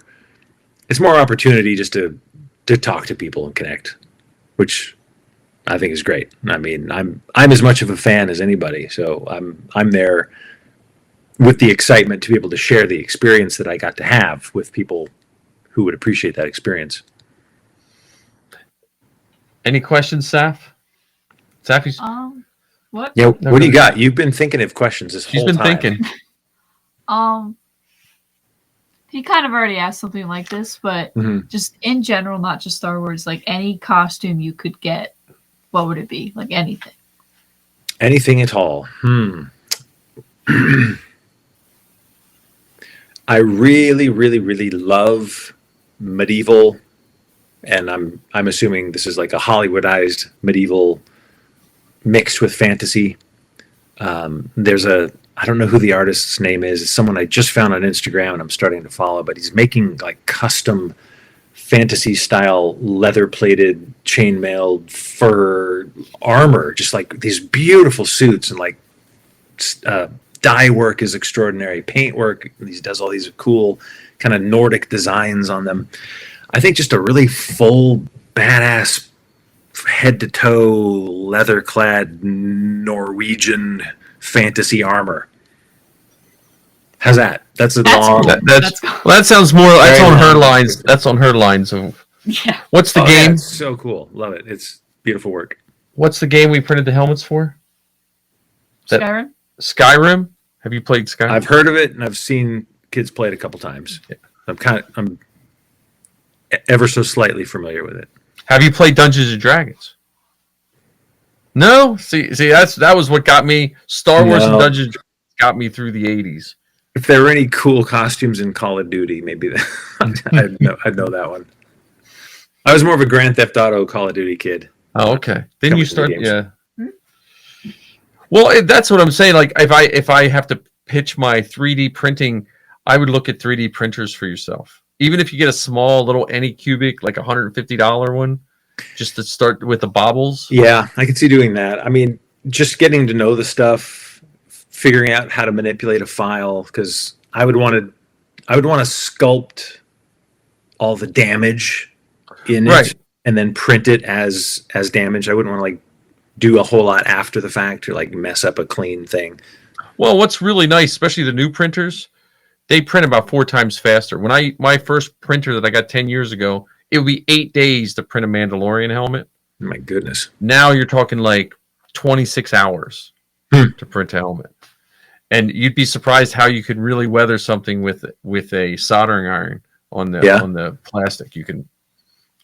opportunity just to talk to people and connect, which I think is great. I mean, I'm as much of a fan as anybody, so I'm there with the excitement to be able to share the experience that I got to have with people who would appreciate that experience. Any questions, Saff? Saffy's? What? Yeah, what do you got? You've been thinking of questions this whole time. She's been thinking. He kind of already asked something like this, but just in general, not just Star Wars, like any costume you could get, what would it be? Like anything. Anything at all. I really, really, really love medieval, and I'm assuming this is like a Hollywoodized medieval mixed with fantasy. There's I don't know who the artist's name is. It's someone I just found on Instagram and I'm starting to follow, but he's making like custom fantasy style leather plated chainmail fur armor, just like these beautiful suits, and like dye work is extraordinary, paint work. He does all these cool kind of Nordic designs on them. I think just a really full badass head to toe leather clad Norwegian fantasy armor. How's that? That's long. That sounds more. That's on her lines. That's on her lines of. Yeah. What's the game? Yeah, it's so cool. Love it. It's beautiful work. What's the game we printed the helmets for? Skyrim. Skyrim. Have you played Skyrim? I've heard of it and I've seen kids play it a couple times. Yeah. I'm ever so slightly familiar with it. Have you played Dungeons and Dragons? No. See, that was what got me. Star Wars and Dungeons and Dragons got me through the 80s. If there were any cool costumes in Call of Duty, maybe I'd know that one. I was more of a Grand Theft Auto Call of Duty kid. Oh, okay. Then you start, yeah. Well, that's what I'm saying. Like, if I have to pitch my 3D printing, I would look at 3D printers for yourself. Even if you get a small little Anycubic, like $150 one, just to start with the baubles. Yeah, I could see doing that. I mean, just getting to know the stuff, figuring out how to manipulate a file, because I would want to sculpt all the damage in Right. it and then print it as damaged. I wouldn't want to like do a whole lot after the fact or like mess up a clean thing. Well, what's really nice, especially the new printers, they print about 4 times faster. When my first printer that I got 10 years ago, it would be 8 days to print a Mandalorian helmet. My goodness. Now you're talking like 26 hours to print a helmet. And you'd be surprised how you could really weather something with a soldering iron on the plastic. You can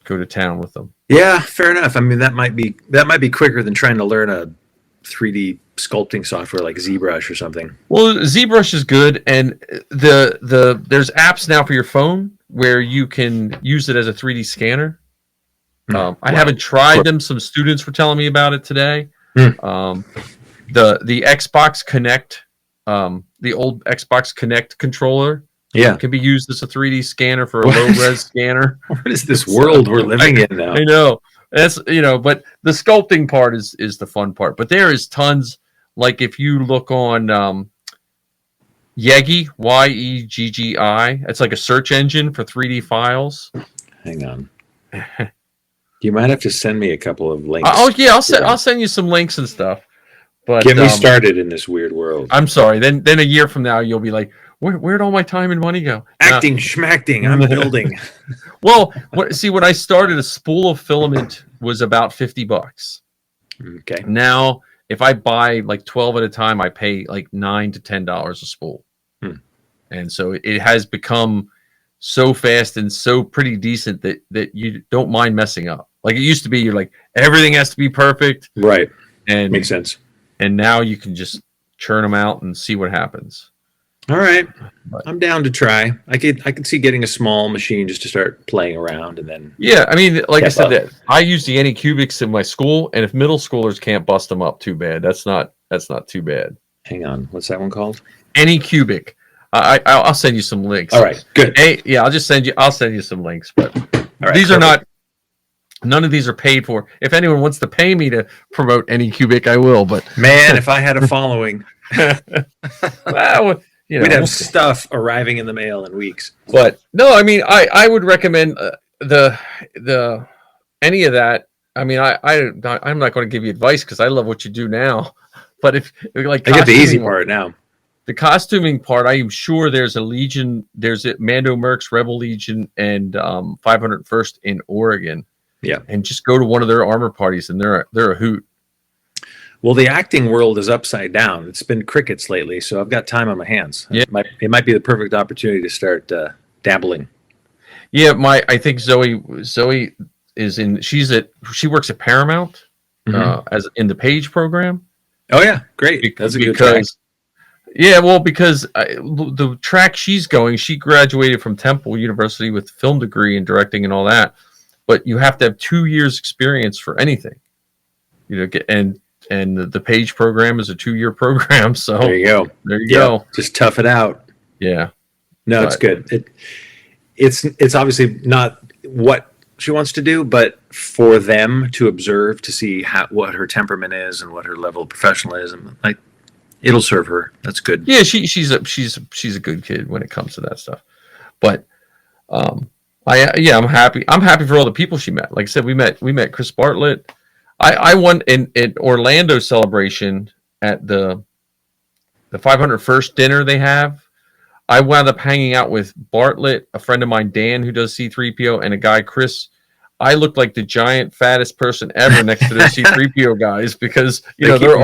go to town with them. Yeah, fair enough. I mean, that might be quicker than trying to learn a 3D sculpting software like ZBrush or something. Well, ZBrush is good, and there's apps now for your phone where you can use it as a 3D scanner. I haven't tried them. Some students were telling me about it today. The Xbox Connect, the old Xbox Connect controller, can be used as a 3D scanner for a low-res scanner. What is this world we're living in now? I know. That's but the sculpting part is the fun part. But there is tons. Like if you look on Yeggi, YEGGI, it's like a search engine for 3D files. Hang on. You might have to send me a couple of links. Oh yeah, I'll send you some links and stuff. But get me started in this weird world. I'm sorry. Then a year from now you'll be like, where'd all my time and money go? Acting, schmacting, I'm building. Well, when I started, a spool of filament was about $50. Okay. Now, if I buy like 12 at a time, I pay like $9 to $10 a spool. And so it has become so fast and so pretty decent that you don't mind messing up. Like it used to be, you're like, everything has to be perfect. Right. And makes sense. And now you can just churn them out and see what happens. All right. I'm down to try. I could see getting a small machine just to start playing around and then. Yeah, I mean, like I said, that I use the Anycubics in my school, and if middle schoolers can't bust them up, too bad. That's not too bad. Hang on, what's that one called? Anycubic. I'll send you some links. All right, good. Yeah, I'll send you some links. But right, these are not. None of these are paid for. If anyone wants to pay me to promote Anycubic, I will. But man, if I had a following, well, we'd have stuff arriving in the mail in weeks. But no, I mean, I would recommend the any of that. I mean, I'm not going to give you advice because I love what you do now. But if like I get the easy part now. The costuming part, I am sure there's a Legion. There's a Mando Mercs, Rebel Legion, and 501st in Oregon. Yeah, and just go to one of their armor parties, and they're a hoot. Well, the acting world is upside down. It's been crickets lately, so I've got time on my hands. Yeah. It might be the perfect opportunity to start dabbling. Yeah, I think Zoe is in. She works at Paramount as in the Page program. Oh yeah, great. That's a good track. Yeah, well, because the track she's going, she graduated from Temple University with a film degree in directing and all that. But you have to have 2 years experience for anything, and the Page program is a 2-year program. So there you go. There you go. Just tough it out. Yeah. No, it's good. It's obviously not what she wants to do, but for them to observe, to see what her temperament is and what her level of professionalism, like it'll serve her. That's good. Yeah, she's a good kid when it comes to that stuff. But I'm happy. I'm happy for all the people she met. Like I said, we met Chris Bartlett. I won in Orlando celebration at the 501st dinner they have. I wound up hanging out with Bartlett, a friend of mine, Dan, who does C-3PO, and a guy, Chris. I looked like the giant, fattest person ever next to the C-3PO guys because they're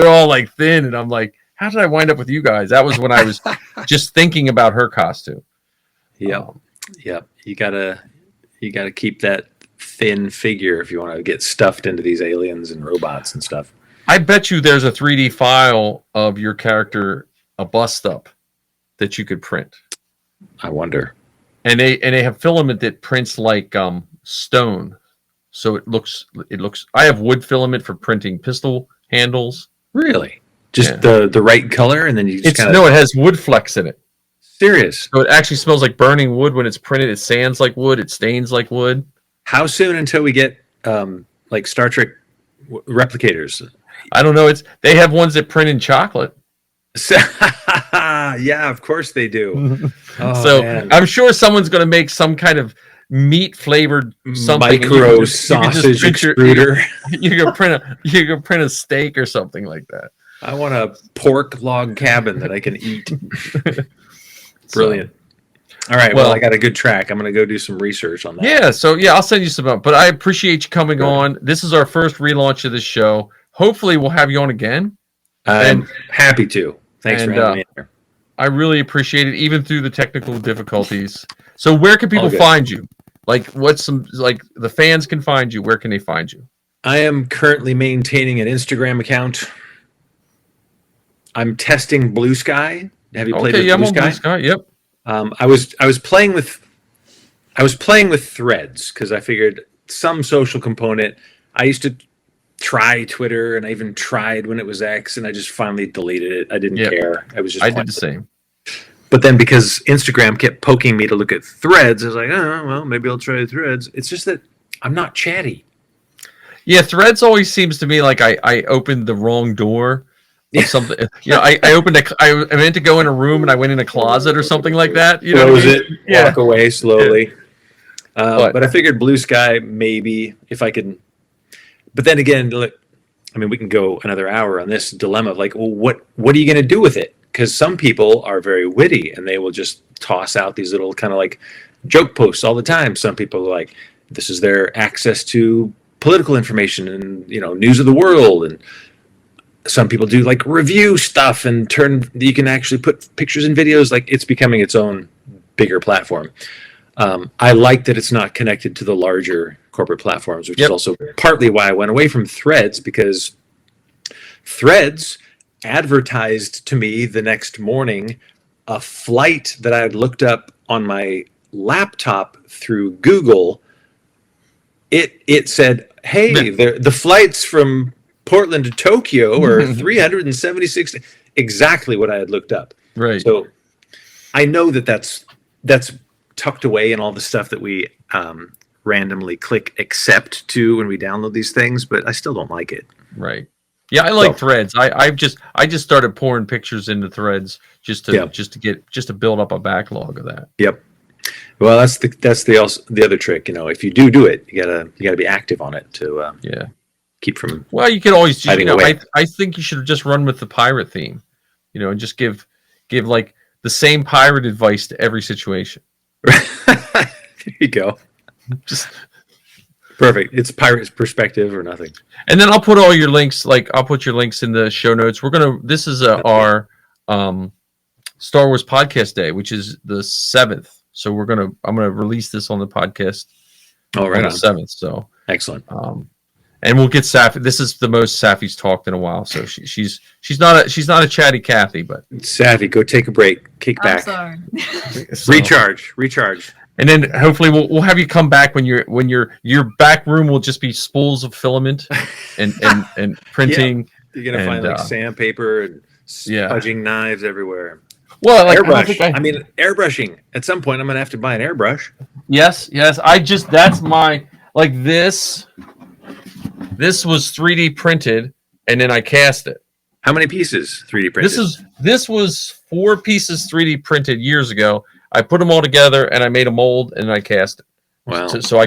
all like thin, and I'm like, how did I wind up with you guys? That was when I was just thinking about her costume. Yeah, you gotta keep that thin figure if you want to get stuffed into these aliens and robots and stuff. I bet you there's a 3D file of your character, a bust up, that you could print. I wonder. And they have filament that prints like stone, so it looks. I have wood filament for printing pistol handles. Really? Just the right color, and then you just no, it has wood flecks in it. Serious? So it actually smells like burning wood when it's printed. It sands like wood. It stains like wood. How soon until we get like Star Trek replicators? I don't know. They have ones that print in chocolate. Yeah, of course they do. Man. I'm sure someone's going to make some kind of meat flavored something. Micro sausage extruder. You can print a steak or something like that. I want a pork log cabin that I can eat. Brilliant. All right. Well, I got a good track. I'm going to go do some research on that. Yeah. So I'll send you some. But I appreciate you coming on. This is our first relaunch of this show. Hopefully, we'll have you on again. I'm happy to. Thanks for having me here. I really appreciate it, even through the technical difficulties. So, where can people find you? Like, the fans can find you? Where can they find you? I am currently maintaining an Instagram account. I'm testing Blue Sky. Have you played with Blue Sky? Blue Sky? Yep. I was playing with Threads because I figured some social component. I used to try Twitter, and I even tried when it was X, and I just finally deleted it. I didn't care. I did the same. But then because Instagram kept poking me to look at Threads, I was like, oh, well, maybe I'll try Threads. It's just that I'm not chatty. Yeah, Threads always seems to me like I opened the wrong door. Or something. I opened I meant to go in a room and I went in a closet or something like that. Close it, walk away slowly. But I figured Blue Sky, maybe, if I could. But then again, look, I mean, we can go another hour on this dilemma of like, well, what are you going to do with it? Because some people are very witty and they will just toss out these little kind of like joke posts all the time. Some people are like, this is their access to political information and, news of the world. And some people do like review stuff and you can actually put pictures and videos. Like, it's becoming its own bigger platform. I like that it's not connected to the larger corporate platforms, which is also partly why I went away from Threads, because Threads advertised to me the next morning a flight that I had looked up on my laptop through Google. It said, hey, the flights from Portland to Tokyo are 376, exactly what I had looked up. Right. So I know that's tucked away in all the stuff that we randomly click accept to when we download these things, but I still don't like it. Right. Yeah, I like Threads. I just started pouring pictures into Threads just to build up a backlog of that. Yep. Well, that's the other trick. If you do it, you gotta be active on it to keep from. Well, you can always away. I think you should just run with the pirate theme, and just give like the same pirate advice to every situation. There you go. Just perfect. It's pirate's perspective or nothing. And then I'll put all your links. I'll put your links in the show notes. This is our Star Wars podcast day, which is the 7th. So I'm gonna release this on the podcast. Oh, right, on the 7th. So excellent. And we'll get Saffy. This is the most Saffy's talked in a while. So she's not a chatty Kathy, but Saffy, go take a break, kick back, sorry. recharge. And then hopefully we'll have you come back when your back room will just be spools of filament and printing. Yeah. You're gonna find sandpaper and smudging knives everywhere. Well, airbrush. Airbrushing. At some point, I'm gonna have to buy an airbrush. Yes. That's my this. This was 3D printed, and then I cast it. How many pieces 3D printed? This was 4 pieces 3D printed years ago. I put them all together, and I made a mold, and I cast it. Wow! So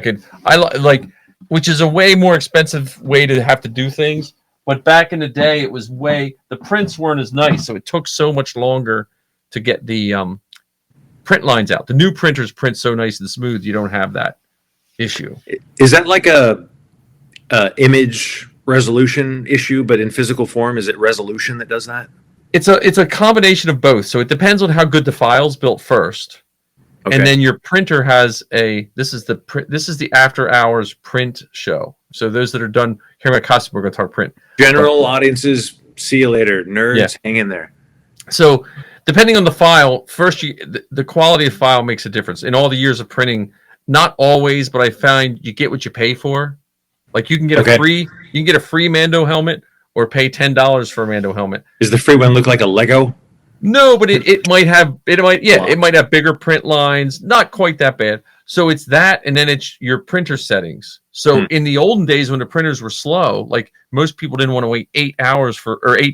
which is a way more expensive way to have to do things. But back in the day, it was the prints weren't as nice, so it took so much longer to get the print lines out. The new printers print so nice and smooth, you don't have that issue. Is that like a image resolution issue, but in physical form? Is it resolution that does that? It's a combination of both. So it depends on how good the file's built first. Okay. And then your printer has this is the after hours print show. So those that are done here at Costa, we're going to talk print. General audiences, see you later. Nerds, hang in there. So depending on the file, first the quality of file makes a difference. In all the years of printing, not always, but I find you get what you pay for. Like you can get a free Mando helmet or pay $10 for a Mando helmet. Does the free one look like a Lego? No, but it might have bigger print lines, not quite that bad. So it's that, and then it's your printer settings. So in the olden days when the printers were slow, like most people didn't want to wait 8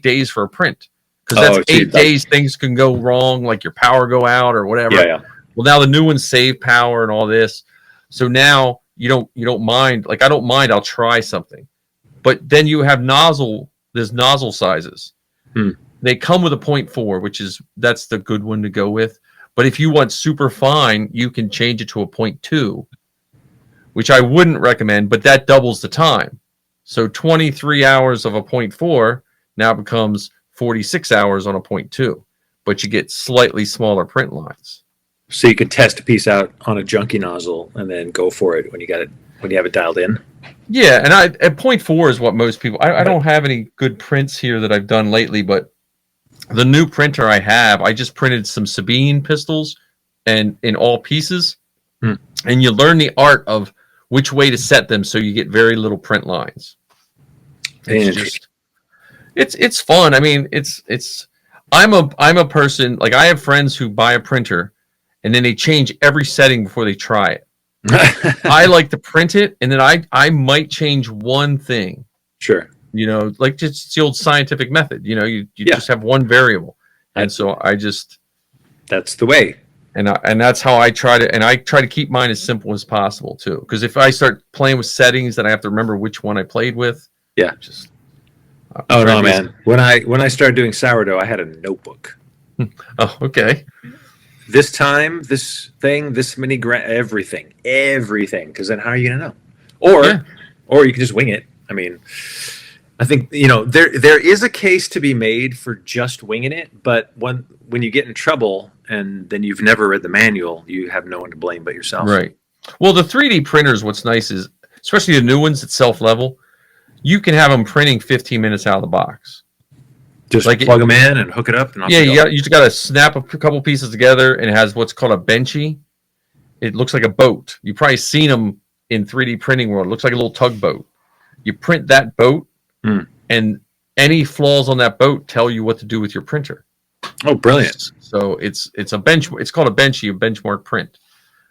days for a print. Because that's 8 days things can go wrong, like your power go out or whatever. Yeah. Well, now the new ones save power and all this. So now you don't mind. Like I don't mind. I'll try something, but then you have there's nozzle sizes. They come with a 0.4, that's the good one to go with. But if you want super fine, you can change it to a 0.2, which I wouldn't recommend, but that doubles the time. So 23 hours of a 0.4 now becomes 46 hours on a 0.2, but you get slightly smaller print lines. So you could test a piece out on a junky nozzle and then go for it when you have it dialed in. Yeah, and at 0.4 is what most people. I don't have any good prints here that I've done lately, but the new printer I have, I just printed some Sabine pistols and in all pieces, and you learn the art of which way to set them so you get very little print lines. It's fun. I mean, I'm a person, like I have friends who buy a printer and then they change every setting before they try it. I like to print it and then I might change one thing. Sure. You know, like just the old scientific method, you know, you just have one variable. And so that's the way. And that's how I try to keep mine as simple as possible too. Because if I start playing with settings, then I have to remember which one I played with. Yeah. Oh no, man! When I started doing sourdough, I had a notebook. Oh, okay. This time, this many everything. Because then how are you gonna know? Or you can just wing it. I mean, I think there is a case to be made for just winging it, but when you get in trouble and then you've never read the manual, you have no one to blame but yourself. Right. Well, the 3D printers, what's nice is, especially the new ones at self-level, you can have them printing 15 minutes out of the box. Just like plug them in and hook it up. And you just got to snap a couple pieces together, and it has what's called a benchy. It looks like a boat. You've probably seen them in 3D printing world. It looks like a little tugboat. You print that boat, and any flaws on that boat tell you what to do with your printer. Oh, brilliant! So it's a bench. It's called a benchy, a benchmark print.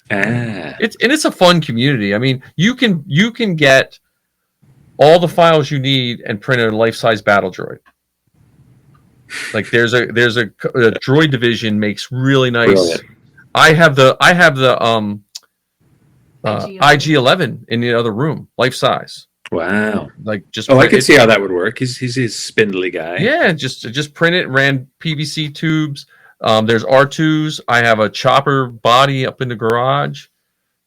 It's a fun community. I mean, you can get all the files you need and print a life-size battle droid. Like there's a droid division makes really nice. Brilliant. I have the IG-11 in the other room, life-size. Wow! Like just I can see how that would work. He's a spindly guy. Yeah, just print it. Ran PVC tubes. There's R2s. I have a chopper body up in the garage.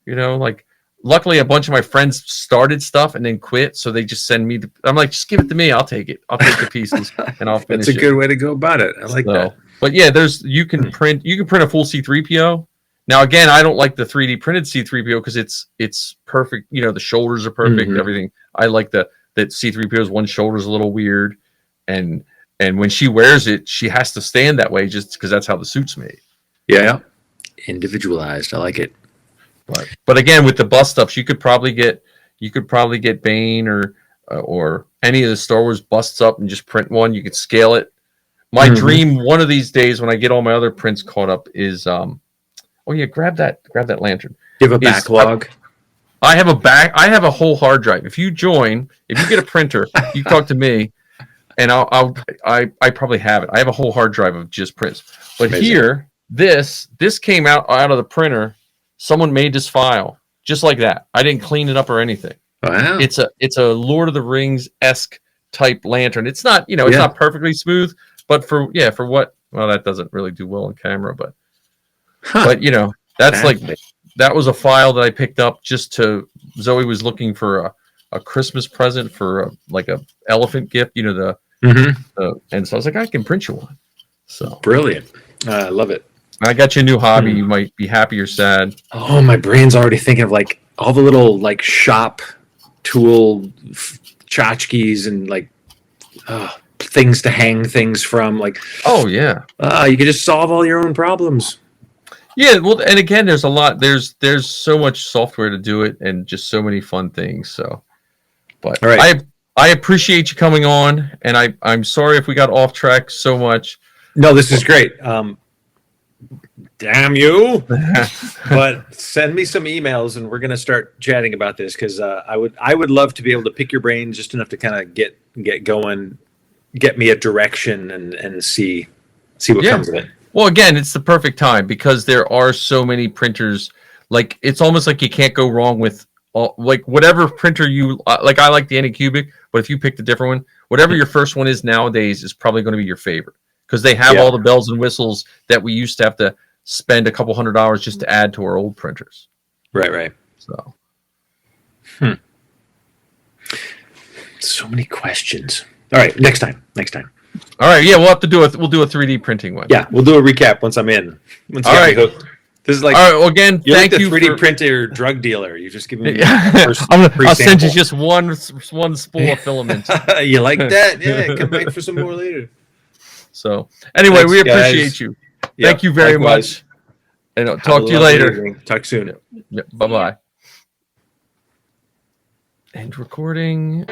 You know, like luckily a bunch of my friends started stuff and then quit, so they just send me. I'm like, just give it to me. I'll take it. I'll take the pieces and I'll finish. That's a good way to go about it. I like that. But yeah, you can print a full C-3PO. Now again, I don't like the 3D printed C-3PO because it's perfect. You know, the shoulders are perfect. Everything. I like that C-3PO's one shoulder's a little weird, and when she wears it, she has to stand that way just because that's how the suit's made. Yeah, individualized. I like it. But again, with the bust ups, you could probably get Bane or any of the Star Wars busts up and just print one. You could scale it. My dream one of these days when I get all my other prints caught up is grab that lantern. You have a backlog. I have a whole hard drive. If you get a printer, you talk to me, and I probably have it. I have a whole hard drive of just prints. But amazing. Here, this came out of the printer. Someone made this file just like that. I didn't clean it up or anything. Wow. It's a Lord of the Rings-esque type lantern. It's not, it's not perfectly smooth, but for what, well, that doesn't really do well on camera, but that's like, that was a file that I picked up Zoe was looking for a Christmas present for a elephant gift, and so I was like, I can print you one. So brilliant. I love it. I got you a new hobby. You might be happy or sad. Oh, my brain's already thinking of all the little shop tool tchotchkes and things to hang things from. Oh yeah, you could just solve all your own problems. Yeah, well, and again, there's a lot. There's so much software to do it, and just so many fun things. So, but all right. I appreciate you coming on, and I'm sorry if we got off track so much. No, this is great. Damn you! But send me some emails, and we're gonna start chatting about this because I would love to be able to pick your brain just enough to kind of get going, get me a direction, and see what comes of it. Well, again, it's the perfect time because there are so many printers. Like it's almost like you can't go wrong with like whatever printer you like. I like the Anycubic, but if you picked a different one, whatever your first one is nowadays is probably going to be your favorite because they have all the bells and whistles that we used to have to spend a couple $100 just to add to our old printers. Right. So, so many questions. All right, next time. all right, yeah, we'll do a 3D printing one. Yeah, we'll do a recap once I'm in. Once All you got right. me hooked. This is like, all right. Well, again, you're thank like the you 3D for printer drug dealer. You're just giving me I'll send you just one spool of filament. You like that? Yeah, come back for some more later. So anyway, Thanks, we guys. appreciate you. Yeah, Thank you very likewise. much. And I'll Have talk a to you lovely later. evening. Talk soon. Bye bye. End recording.